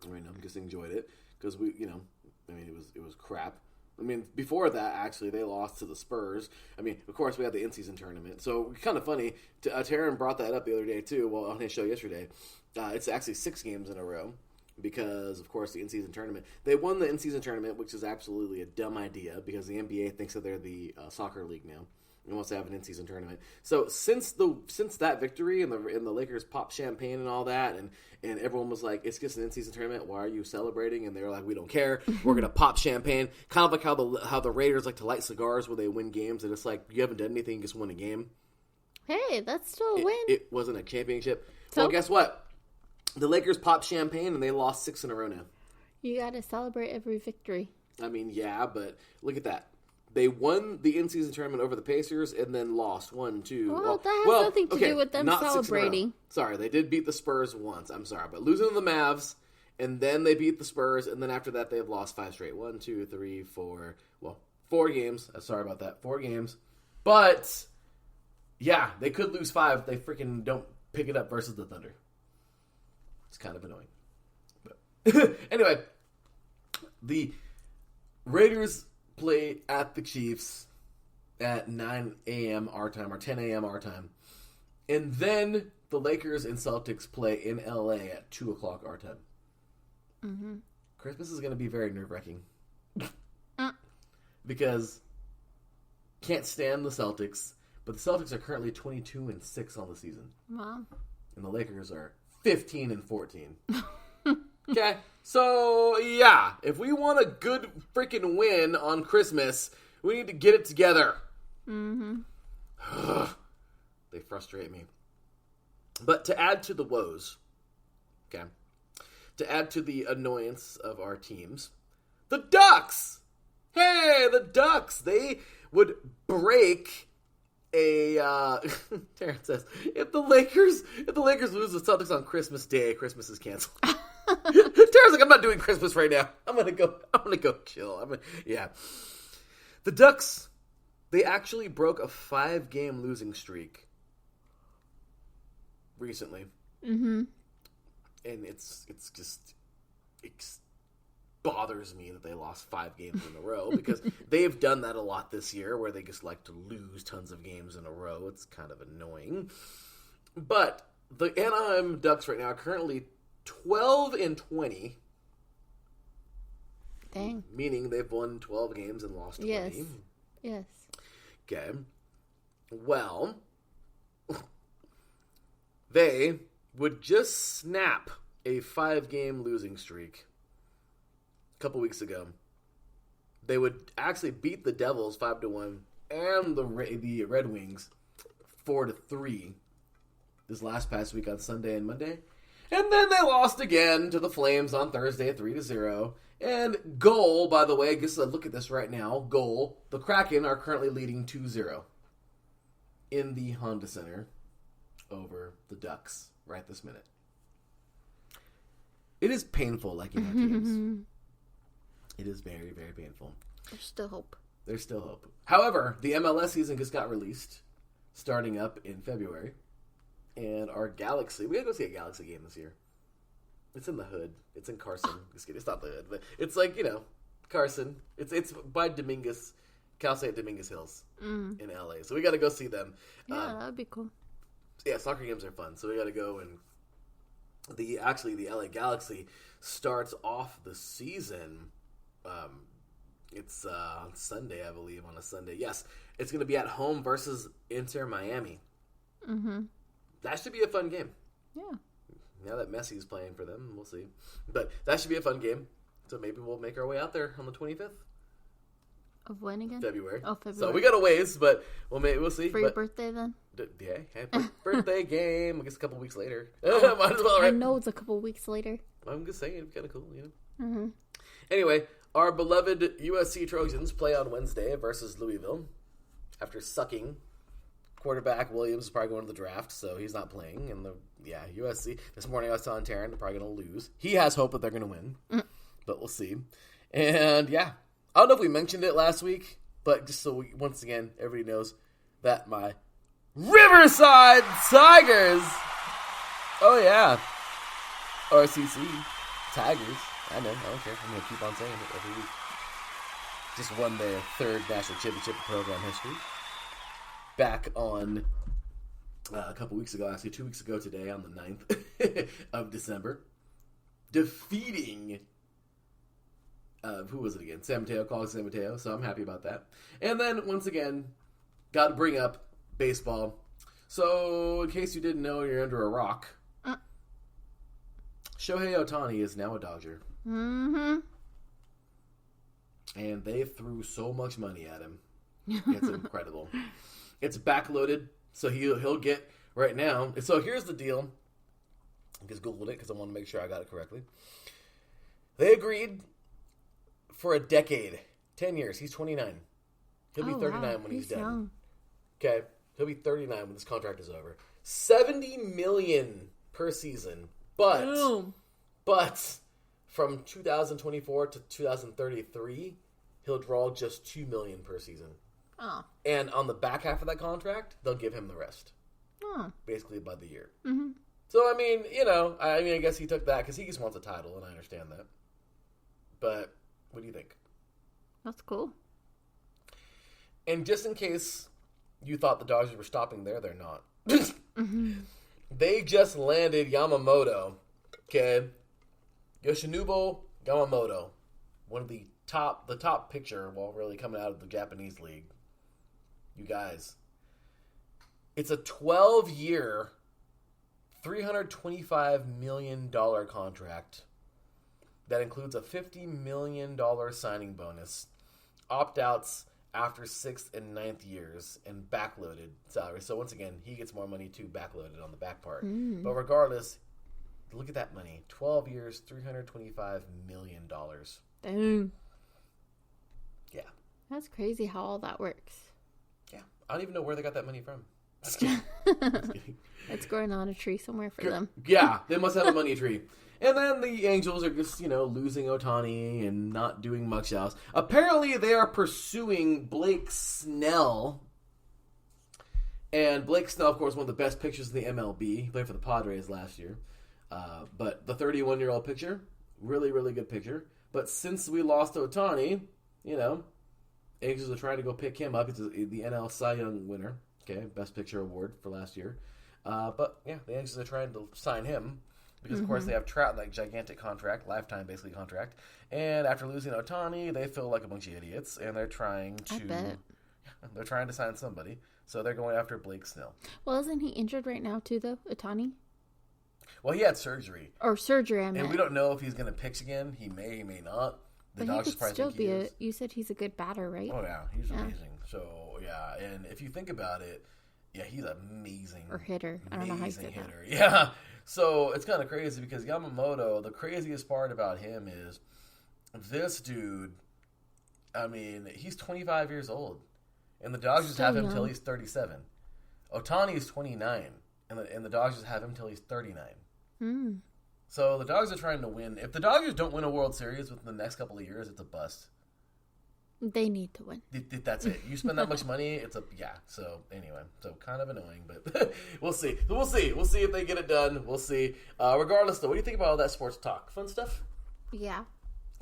mean, I just enjoyed it because it was crap. I mean, before that, actually, they lost to the Spurs. I mean, of course, we had the in-season tournament. So, kind of funny. Taryn brought that up the other day, too, on his show yesterday. It's actually 6 games in a row because, of course, the in-season tournament. They won the in-season tournament, which is absolutely a dumb idea because the NBA thinks that they're the soccer league now and wants to have an in-season tournament. So since that victory and the Lakers popped champagne and all that, and everyone was like, it's just an in-season tournament, why are you celebrating? And they were like, we don't care, we're gonna pop champagne. Kind of like how the Raiders like to light cigars when they win games, and it's like, you haven't done anything, you just won a game. Hey, that's still a win. It wasn't a championship. So? Well, guess what? The Lakers popped champagne and they lost 6 in a row now. You gotta celebrate every victory. I mean, yeah, but look at that. They won the in-season tournament over the Pacers and then lost 1, 2. Well, that has nothing to do with them not 6 in a row. celebrating. Sorry, they did beat the Spurs once. I'm sorry, but losing to the Mavs, and then they beat the Spurs, and then after that they've lost 5 straight. 1, 2, 3, 4. Well, 4 games. Sorry about that. 4 games. But yeah, they could lose 5 if they freaking don't pick it up versus the Thunder. It's kind of annoying. But anyway, the Raiders play at the Chiefs at 9 a.m. our time, or 10 a.m. our time. And then the Lakers and Celtics play in L.A. at 2 o'clock our time. Mm-hmm. Christmas is going to be very nerve-wracking. Because can't stand the Celtics, but the Celtics are currently 22-6 on the season. Wow. And the Lakers are 15-14. Okay, so yeah, if we want a good freaking win on Christmas, we need to get it together. Mm-hmm. They frustrate me. But to add to the woes, okay, to add to the annoyance of our teams, the Ducks! Hey, the Ducks! They would break a Terrence says, if the Lakers lose the Celtics on Christmas Day, Christmas is canceled. Tara's like, I'm not doing Christmas right now. I'm gonna go chill. Yeah. The Ducks, they actually broke a 5-game losing streak recently. Mm-hmm. And it bothers me that they lost 5 games in a row because they've done that a lot this year where they just like to lose tons of games in a row. It's kind of annoying. But the Anaheim Ducks right now are currently 12-20. Dang. Meaning they've won 12 games and lost 20. Yes. Yes. Okay. Well, they would just snap a 5-game losing streak a couple weeks ago. They would actually beat the Devils 5-1 and the Red Wings 4-3 this past week on Sunday and Monday. And then they lost again to the Flames on Thursday 3-0. And goal, by the way, I guess look at this right now. Goal, the Kraken are currently leading 2-0 in the Honda Center over the Ducks right this minute. It is painful liking our teams. It is very, very painful. There's still hope. There's still hope. However, the MLS season just got released, starting up in February. And our Galaxy, we gotta go see a Galaxy game this year. It's in the hood. It's in Carson. Just kidding. It's not the hood, but it's like, Carson. It's by Dominguez, Cal State Dominguez Hills in LA. So we got to go see them. Yeah, that would be cool. Yeah, soccer games are fun. So we got to go, and the LA Galaxy starts off the season. It's on Sunday, I believe, on a Sunday. Yes, it's going to be at home versus Inter Miami. Mm-hmm. That should be a fun game. Yeah. Now that Messi's playing for them, we'll see. But that should be a fun game. So maybe we'll make our way out there on the 25th. Of when again? February. Oh, February. So we got a ways, but we'll see. For your birthday then? Yeah, happy birthday game. I guess a couple weeks later. Might as well, right? I know it's a couple weeks later. I'm just saying, it's kind of cool, Mm-hmm. Anyway, our beloved USC Trojans play on Wednesday versus Louisville after sucking. Quarterback Williams is probably going to the draft, so he's not playing. And USC. This morning I was telling Taryn they're probably going to lose. He has hope that they're going to win, but we'll see. And I don't know if we mentioned it last week, but just so once again everybody knows that my Riverside Tigers, RCC Tigers. I know, I don't care. I'm going to keep on saying it every week. Just won their third national championship in program history. Back on a couple weeks ago, actually 2 weeks ago today, on the 9th of December, defeating, who was it again? San Mateo, College San Mateo, so I'm happy about that. And then, once again, got to bring up baseball. So, in case you didn't know, you're under a rock. Shohei Ohtani is now a Dodger. Mm-hmm. And they threw so much money at him. It's incredible. It's backloaded, so he'll get right now. So here's the deal. I just Googled it because I want to make sure I got it correctly. They agreed for a decade, 10 years. He's 29. He'll be 39 when he's done. Young. Okay, he'll be 39 when this contract is over. $70 million per season, but from 2024 to 2033, he'll draw just $2 million per season. Oh. And on the back half of that contract, they'll give him the rest. Oh. Basically by the year. Mm-hmm. So, I guess he took that because he just wants a title, and I understand that. But what do you think? That's cool. And just in case you thought the Dodgers were stopping there, they're not. They just landed Yamamoto. Okay. Yoshinobu Yamamoto. One of the top pitcher, really coming out of the Japanese league. You guys. It's a 12-year, $325 million contract that includes a $50 million signing bonus, opt-outs after 6th and 9th years, and backloaded salary. So once again, he gets more money too, backloaded on the back part. But regardless, look at that money. 12 years, $325 million. Dang. Yeah. That's crazy how all that works. Yeah. I don't even know where they got that money from. It's growing on a tree somewhere for them. Yeah, they must have a money tree. And then the Angels are just, losing Ohtani and not doing much else. Apparently, they are pursuing Blake Snell. And Blake Snell, of course, one of the best pitchers in the MLB. He played for the Padres last year. But the 31-year-old pitcher, really, really good pitcher. But since we lost Ohtani, Angels are trying to go pick him up. It's the NL Cy Young winner. Okay, best pitcher award for last year. But, yeah, the Angels are trying to sign him. because of course they have Trout, like gigantic contract, lifetime basically contract, and after losing Ohtani, they feel like a bunch of idiots, and they're trying to sign somebody, so they're going after Blake Snell. Well, isn't he injured right now too, though, Ohtani? Well, he had surgery. Or surgery, I meant. And we don't know if he's going to pitch again. He may not. But he could still be you said he's a good batter, right? Oh, yeah. He's amazing. So, yeah. And if you think about it, yeah, he's amazing. Or hitter. I don't know how you say that. Yeah. So, it's kind of crazy because Yamamoto, the craziest part about him is this dude, I mean, he's 25 years old. And the Dodgers have him till he's 37. Ohtani is 29. And the Dodgers have him till he's 39. So the Dodgers are trying to win. If the Dodgers don't win a World Series within the next couple of years, it's a bust. They need to win. That's it. You spend that much money, it's a So anyway, so kind of annoying, but we'll see. We'll see if they get it done. We'll see. Regardless, though, what do you think about all that sports talk? Fun stuff? Yeah.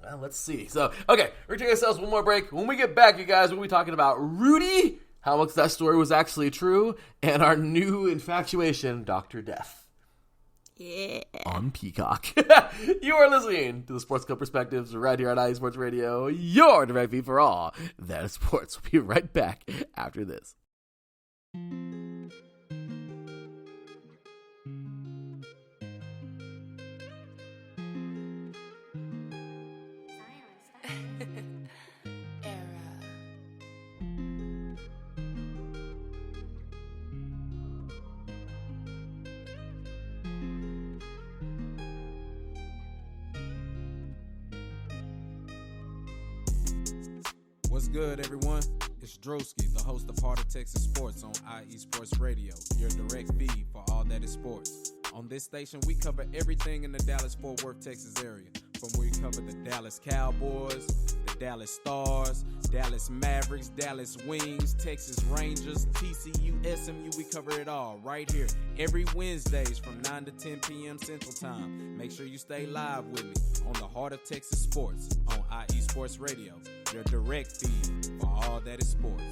Well, let's see. So, okay, we're taking ourselves one more break. When we get back, you guys, we'll be talking about Rudy, how much that story was actually true, and our new infatuation, Dr. Death. Yeah. On Peacock. You are listening to the Sports Club Perspectives right here on IE Sports Radio, your direct feed for all that is sports. We'll be right back after this. What's good, everyone? It's Drewski, the host of Heart of Texas Sports on IE Sports Radio, your direct feed for all that is sports. On this station, we cover everything in the Dallas-Fort Worth, Texas area. From where we cover the Dallas Cowboys, the Dallas Stars, Dallas Mavericks, Dallas Wings, Texas Rangers, TCU, SMU, we cover it all right here every Wednesdays from 9 to 10 p.m. Central Time. Make sure you stay live with me on the Heart of Texas Sports on IE Sports Radio, your direct feed for all that is sports.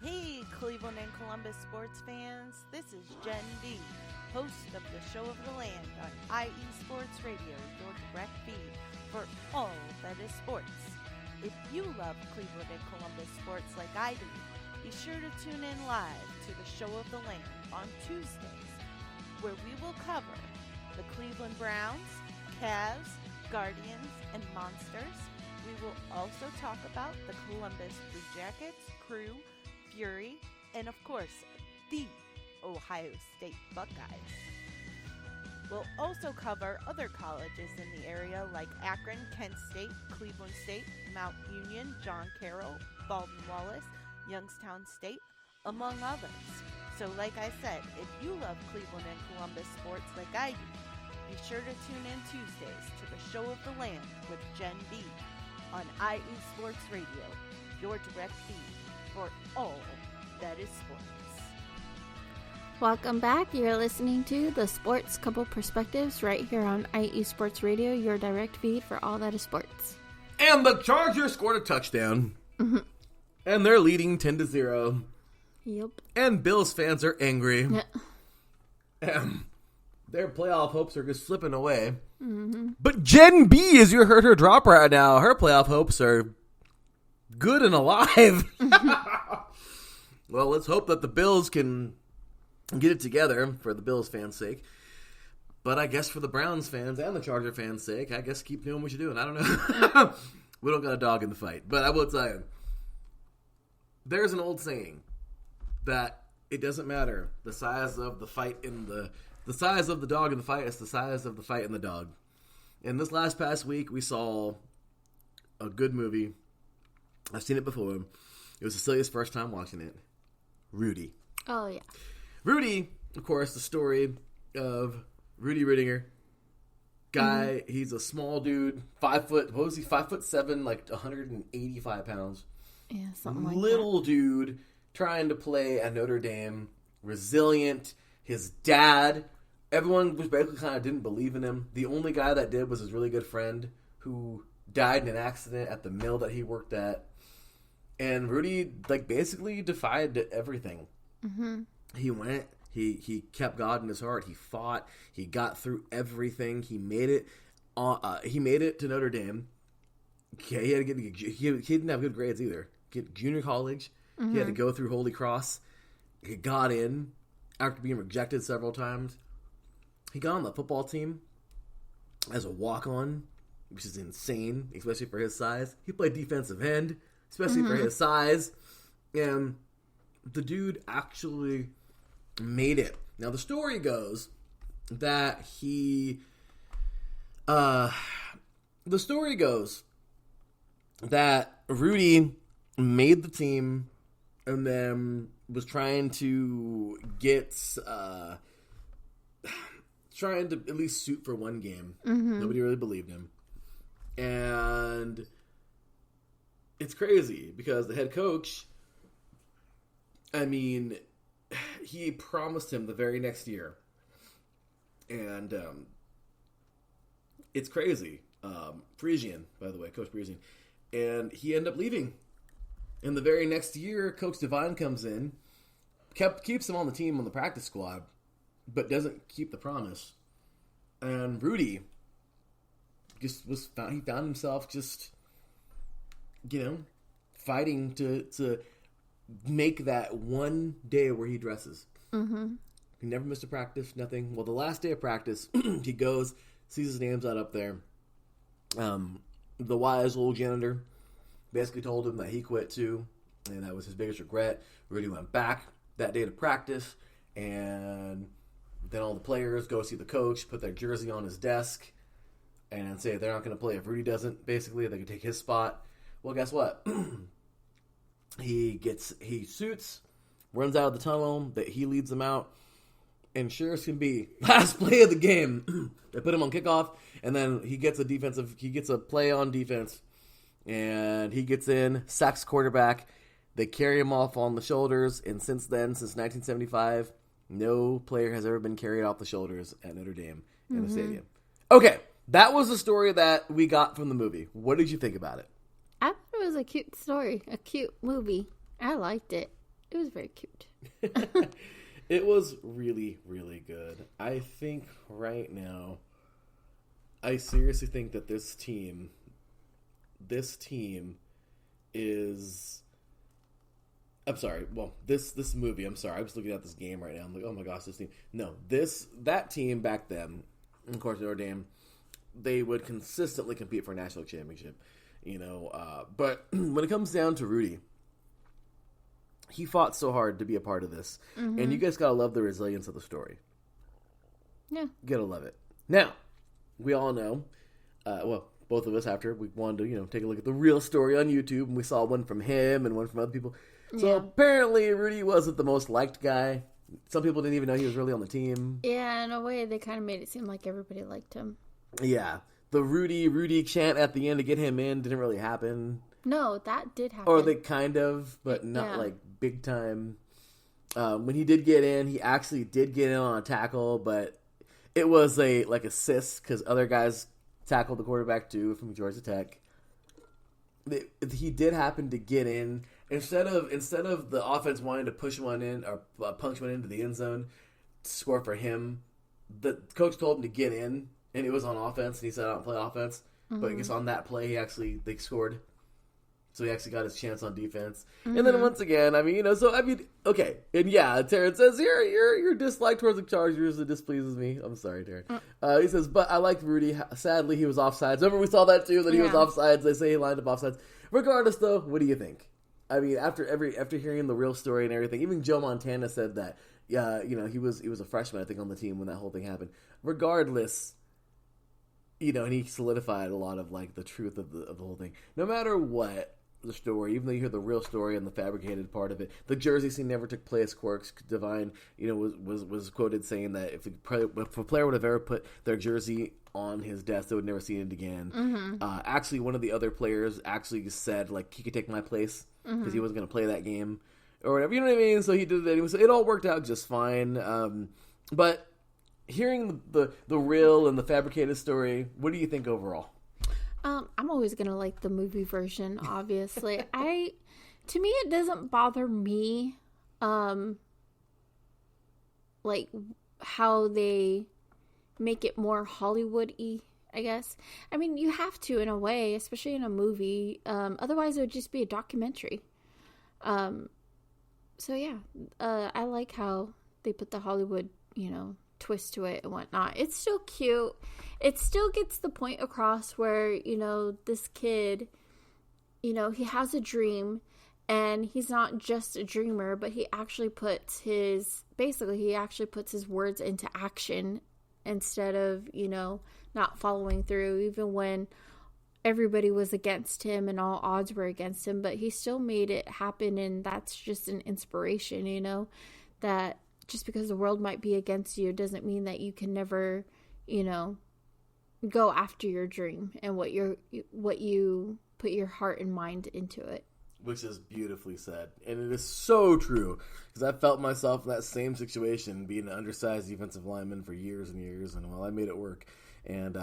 Hey, Cleveland and Columbus sports fans, this is Jen D, host of the Show of the Land on IE Sports Radio, your direct feed for all that is sports. If you love Cleveland and Columbus sports like I do, be sure to tune in live to the Show of the Land on Tuesdays, where we will cover the Cleveland Browns, Cavs, Guardians, and Monsters. We will also talk about the Columbus Blue Jackets, Crew, Fury, and of course, the Ohio State Buckeyes. We'll also cover other colleges in the area like Akron, Kent State, Cleveland State, Mount Union, John Carroll, Baldwin Wallace, Youngstown State, among others. So like I said, if you love Cleveland and Columbus sports like I do, be sure to tune in Tuesdays to the Show of the Land with Jen B on IE Sports Radio, your direct feed for all that is sports. Welcome back. You're listening to the Sports Couple Perspectives right here on IE Sports Radio, your direct feed for all that is sports. And the Chargers scored a touchdown. Mm-hmm. And they're leading 10-0. Yep. And Bills fans are angry. Yeah. Their playoff hopes are just slipping away. Mm-hmm. But Jen B, as you heard her drop right now, her playoff hopes are good and alive. Well, let's hope that the Bills can get it together for the Bills fans' sake. But I guess for the Browns fans and the Charger fans' sake, I guess keep doing what you're doing. I don't know. We don't got a dog in the fight. But I will tell you, there's an old saying that it doesn't matter the size of the fight in the size of the dog in the fight. It's the size of the fight in the dog. And this past week, we saw a good movie. I've seen it before. It was Cecilia's first time watching it. Rudy. Oh, yeah. Rudy, of course, the story of Rudy Riddinger. Guy, he's a small dude, 5 foot, what was he, 5'7", like 185 pounds. Yeah, something like Little dude trying to play at Notre Dame, resilient. His dad, everyone was basically kind of didn't believe in him. The only guy that did was his really good friend who died in an accident at the mill that he worked at. And Rudy, like, basically defied everything. Mm-hmm. He went, he kept God in his heart. He fought. He got through everything. He made it. He made it to Notre Dame. He had to get. He didn't have good grades either. Get junior college. He had to go through Holy Cross. He got in after being rejected several times. He got on the football team as a walk-on, which is insane, especially for his size. He played defensive end, especially for his size. And the dude actually made it. Now, the story goes that Rudy made the team and then was trying to at least suit for one game. Nobody really believed him. And it's crazy because the head coach, I mean, he promised him the very next year. And it's crazy. Parisian, by the way, Coach Parisian. And he ended up leaving. And the very next year, Coach Devine comes in, keeps him on the team on the practice squad, but doesn't keep the promise. And Rudy just he found himself just, fighting to make that one day where he dresses. Mm-hmm. He never missed a practice, nothing. Well, the last day of practice, he goes, sees his name's out up there. The wise old janitor basically told him that he quit too, and that was his biggest regret. Rudy went back that day to practice, and then all the players go see the coach, put their jersey on his desk, and say they're not going to play if Rudy doesn't. Basically, they can take his spot. Well, guess what? He suits, runs out of the tunnel, that he leads them out, and sure as can be, last play of the game, they put him on kickoff, and then he gets a play on defense, and he gets in, sacks quarterback. They carry him off on the shoulders, and since 1975, no player has ever been carried off the shoulders at Notre Dame in the stadium. Okay, that was the story that we got from the movie. What did you think about it? I thought it was a cute story, a cute movie. I liked it. It was very cute. It was really, really good. I think right now, I seriously think that this team is... I'm sorry. Well, this movie, I'm sorry. I was looking at this game right now. I'm like, oh my gosh, this team. No, that team back then, of course, Notre Dame, they would consistently compete for a national championship. But when it comes down to Rudy, he fought so hard to be a part of this. Mm-hmm. And you guys gotta love the resilience of the story. Yeah. You gotta love it. Now, we all know, both of us, after we wanted to, take a look at the real story on YouTube, and we saw one from him and one from other people. So apparently Rudy wasn't the most liked guy. Some people didn't even know he was really on the team. Yeah, in a way, they kind of made it seem like everybody liked him. Yeah. The Rudy chant at the end to get him in didn't really happen. No, that did happen. Or they kind of, but not like big time. When he did get in, he actually did get in on a tackle, but it was a assist because other guys tackled the quarterback too from Georgia Tech. He did happen to get in. Instead of the offense wanting to push one in or punch one into the end zone to score for him, the coach told him to get in, and it was on offense, and he said, I don't play offense. Mm-hmm. But I guess on that play, they scored. So he actually got his chance on defense. And then once again, okay. And yeah, Taryn says, your dislike towards the Chargers, it displeases me. I'm sorry, Taryn. He says, but I like Rudy. Sadly, he was offsides. Remember we saw that too, that he was offsides. They say he lined up offsides. Regardless, though, what do you think? I mean, after hearing the real story and everything, even Joe Montana said that, he was a freshman, I think, on the team when that whole thing happened. Regardless, and he solidified a lot of, like, the truth of the whole thing. No matter what the story, even though you hear the real story and the fabricated part of it, the jersey scene never took place. Quarks Divine, was quoted saying that if a player would have ever put their jersey on his desk, they would never see it again. Actually, one of the other players actually said, like, he could take my place because he wasn't going to play that game or whatever. You know what I mean? So he did that. It all worked out just fine. But hearing the real and the fabricated story, what do you think overall? I'm always gonna like the movie version, obviously. To me, it doesn't bother me, like how they make it more Hollywood-y, I guess. I mean, you have to in a way, especially in a movie. Otherwise, it would just be a documentary. So yeah, I like how they put the Hollywood, twist to it and whatnot. It's still cute. It still gets the point across where, this kid, he has a dream and he's not just a dreamer, but he actually puts his words into action instead of, not following through, even when everybody was against him and all odds were against him, but he still made it happen. And that's just an inspiration, that just because the world might be against you doesn't mean that you can never, go after your dream and what you put your heart and mind into it. Which is beautifully said. And it is so true. Because I felt myself in that same situation, being an undersized defensive lineman for years and years. And, I made it work. And,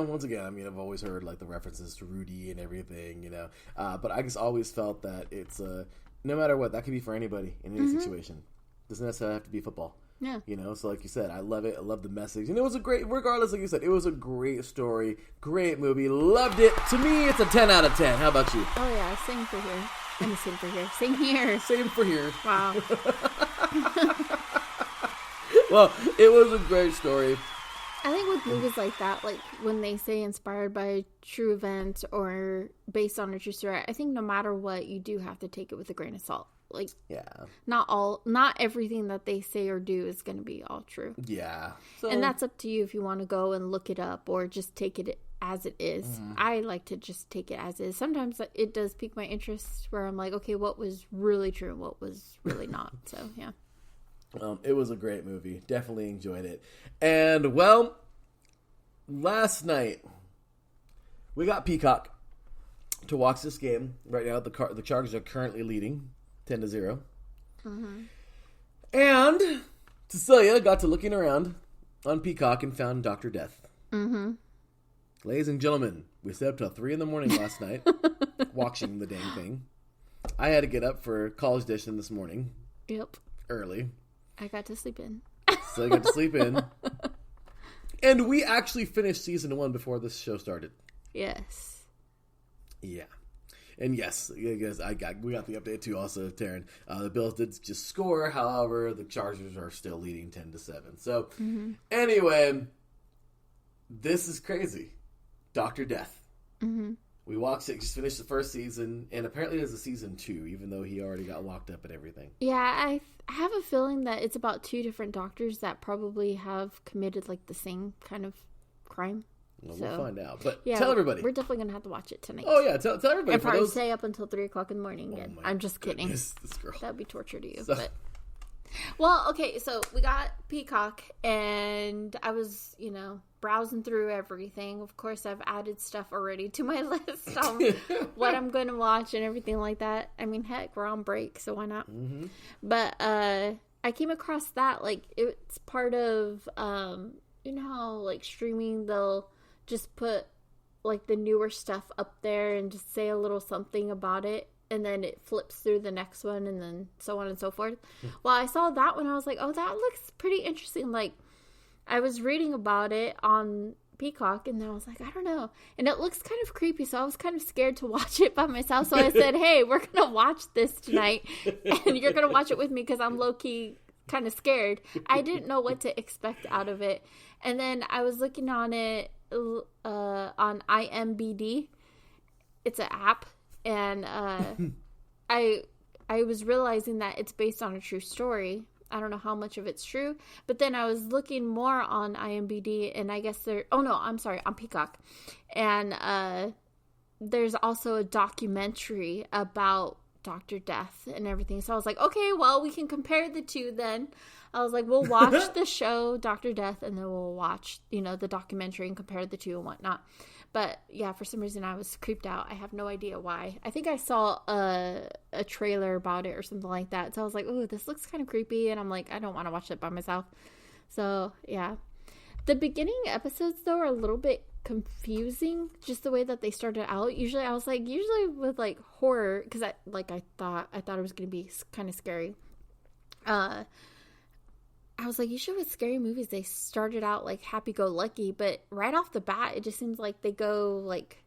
once again, I've always heard, like, the references to Rudy and everything, But I just always felt that it's, no matter what, that could be for anybody in any situation. Doesn't necessarily have to be football. Yeah. So like you said, I love it. I love the message. And it was regardless, like you said, it was a great story. Great movie. Loved it. To me, it's a 10 out of 10. How about you? Oh, yeah. Same for here. Same for here. Same here. Same for here. Wow. Well, it was a great story. I think with movies like that, like when they say inspired by true events or based on a true story, I think no matter what, you do have to take it with a grain of salt. Like, yeah, not everything that they say or do is going to be all true. Yeah. And that's up to you if you want to go and look it up or just take it as it is. I like to just take it as is. Sometimes it does pique my interest where I'm like, okay, what was really true and what was really not. So, yeah. It was a great movie. Definitely enjoyed it. And, well, last night, we got Peacock to watch this game. Right now, the Chargers are currently leading 10-0. And Cecilia got to looking around on Peacock and found Dr. Death. Ladies and gentlemen, we stayed up till 3 a.m. last night watching the dang thing. I had to get up for College Edition this morning. Yep. Early. I got to sleep in. So I got to sleep in. And we actually finished season 1 before this show started. Yes. Yeah. And yes, we got the update too also, Taryn. The Bills did just score. However, the Chargers are still leading 10-7. So, anyway, this is crazy. Dr. Death. We watched it, just finished the first season, and apparently there's a season 2, even though he already got locked up and everything. Yeah, I have a feeling that it's about 2 different doctors that probably have committed, like, the same kind of crime. Well, we'll find out. But yeah, tell everybody. We're definitely going to have to watch it tonight. Oh, yeah. Tell everybody. And probably stay up until 3 o'clock in the morning again. I'm just kidding. This girl. That would be torture to you. But well, okay. So we got Peacock, and I was, browsing through everything. Of course, I've added stuff already to my list on what I'm going to watch and everything like that. I mean, heck, we're on break, so why not? But I came across that. Like, it's part of, how, like, streaming, they'll just put like the newer stuff up there and just say a little something about it, and then it flips through the next one, and then so on and so forth. Well, I saw that one, I was like, oh, that looks pretty interesting. Like, I was reading about it on Peacock, and then I was like, I don't know. And it looks kind of creepy, so I was kind of scared to watch it by myself. So I said, hey, we're going to watch this tonight, and you're going to watch it with me because I'm low-key kind of scared. I didn't know what to expect out of it. And then I was looking on it on IMBD. It's an app, and I was realizing that it's based on a true story. I don't know how much of it's true, but then I was looking more on IMDb, and I guess on Peacock, and there's also a documentary about Dr. Death and everything. So I was like, okay, well, we can compare the two then. I was like, we'll watch the show Dr. Death, and then we'll watch, the documentary and compare the two and whatnot. But yeah, for some reason I was creeped out. I have no idea why. I think I saw a trailer about it or something like that. So I was like, ooh, this looks kind of creepy. And I'm like, I don't want to watch it by myself. So yeah. The beginning episodes, though, are a little bit confusing. Just the way that they started out. Usually with like horror, because I thought it was going to be kind of scary. I was like, usually with scary movies, they started out like happy-go-lucky, but right off the bat, it just seems like they go like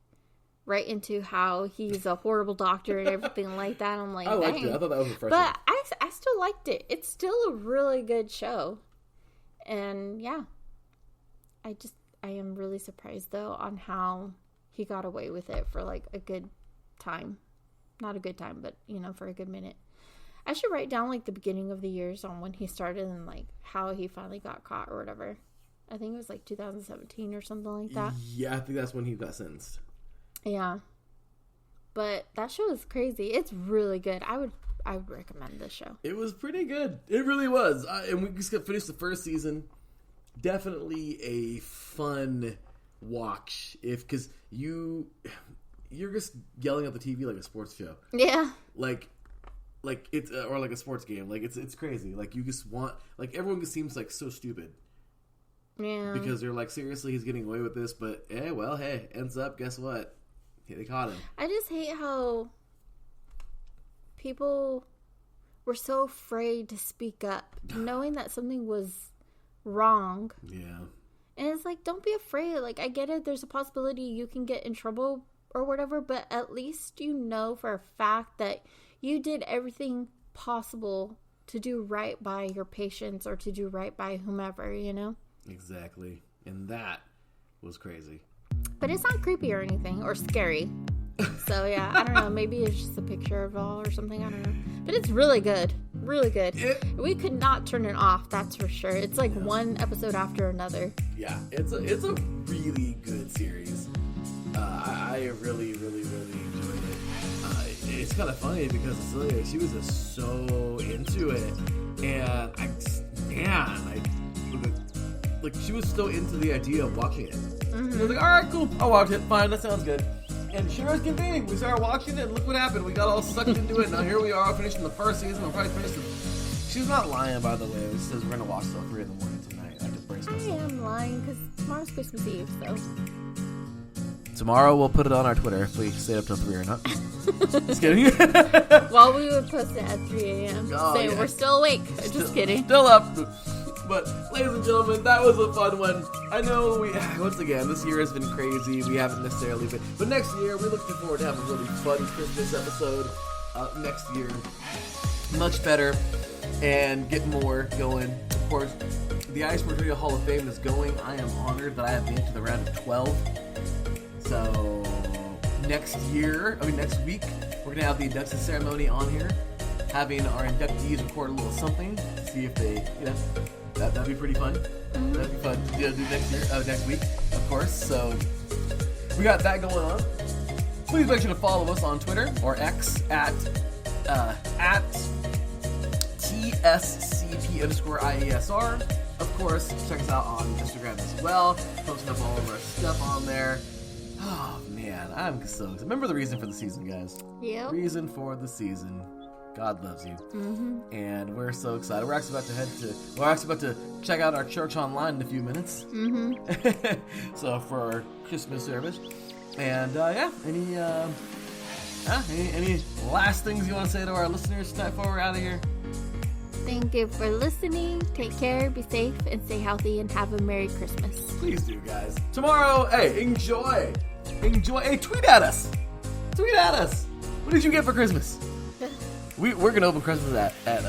right into how he's a horrible doctor and everything like that. I'm like, I liked it. I thought that was refreshing. But I still liked it. It's still a really good show. And yeah, I am really surprised though on how he got away with it for like a good time. Not a good time, but for a good minute. I should write down like the beginning of the years on when he started and like how he finally got caught or whatever. I think it was like 2017 or something like that. Yeah, I think that's when he got sentenced. Yeah. But that show is crazy. It's really good. I would recommend this show. It was pretty good. It really was. And we just finished the first season. Definitely a fun watch because you're just yelling at the TV like a sports show. Yeah. Like it's or like a sports game. Like it's crazy. Like you just want everyone just seems like so stupid. Yeah. Because they're like, seriously, he's getting away with this, but ends up, guess what? They caught him. I just hate how people were so afraid to speak up, knowing that something was wrong. Yeah. And it's like, don't be afraid. Like, I get it. There's a possibility you can get in trouble or whatever, but at least for a fact that you did everything possible to do right by your patients or to do right by whomever, Exactly. And that was crazy. But it's not creepy or anything or scary. So, yeah, I don't know. Maybe it's just a picture of it all or something. I don't know. But it's really good. Really good. We could not turn it off, that's for sure. It's like one episode after another. Yeah, it's a really good series. I really, really, really enjoyed it. It's kind of funny because Cecilia, she was just so into it. And she was so into the idea of watching it. Mm-hmm. I was like, all right, cool. I'll watch it. Fine, that sounds good. And sure as can be, we started watching it, and look what happened. We got all sucked into it. Now here we are, finishing the first season. We'll probably finish it. She's not lying, by the way. It says we're going to watch till 3 in the morning tonight. I have to brace myself. I am lying, because tomorrow's Christmas Eve, so. Tomorrow we'll put it on our Twitter if we stay up till 3 or not. Just kidding. Well, we would post it at 3 a.m. We're still awake. Just kidding. Still up. But, ladies and gentlemen, that was a fun one. I know once again, this year has been crazy. We haven't necessarily been. But next year, we're looking forward to having a really fun Christmas episode next year. Much better. And get more going. Of course, the iSports Radio Hall of Fame is going. I am honored that I have made it to the round of 12. So, next week, we're going to have the induction ceremony on here. Having our inductees record a little something. See if they, that'd be pretty fun. Mm-hmm. That'd be fun to do next week, of course. So, we got that going on. Please make sure to follow us on Twitter or X at TSCP_IESR. Of course, check us out on Instagram as well. Posting up all of our stuff on there. Oh, man, I'm so excited. Remember the reason for the season, guys. Yep. Reason for the season. God loves you. Mm-hmm. And we're so excited. We're actually about to check out our church online in a few minutes. Mm-hmm. So, for our Christmas service. And, any last things you want to say to our listeners tonight before we're out of here? Thank you for listening. Take care, be safe, and stay healthy, and have a Merry Christmas. Please do, guys. Tomorrow, hey, enjoy. Hey, tweet at us. What did you get for Christmas? We're going to open Christmas at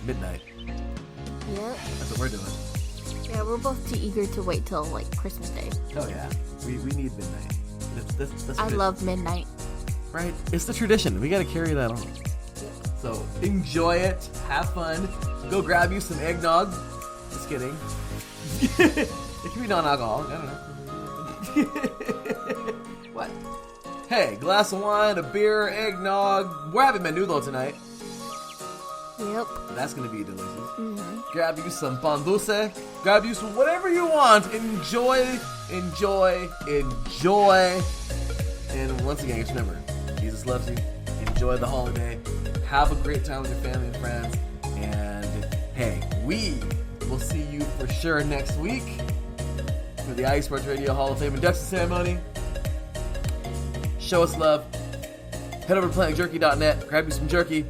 midnight. Yep. That's what we're doing. Yeah, we're both too eager to wait till, like, Christmas Day. Oh, yeah. We need midnight. That's I love midnight. Right? It's the tradition. We got to carry that on. So enjoy it. Have fun. Go grab you some eggnog. Just kidding. It can be non-alcoholic. I don't know. What? Hey, glass of wine, a beer, eggnog. We're having menudo tonight. Yep. That's going to be delicious. Mm-hmm. Grab you some pan dulce. Grab you some whatever you want. Enjoy. And once again, just remember, Jesus loves you. Enjoy the holiday. Have a great time with your family and friends. And hey, we will see you for sure next week for the IE Sports Radio Hall of Fame induction ceremony. Show us love. Head over to planetjerky.net. Grab you some jerky.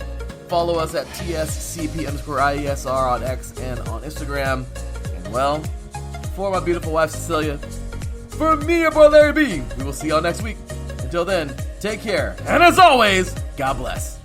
Follow us at TSCP_IESR on X and on Instagram. And well, for my beautiful wife Cecilia, for me, your boy Larry B, we will see y'all next week. Until then, take care. And as always, God bless.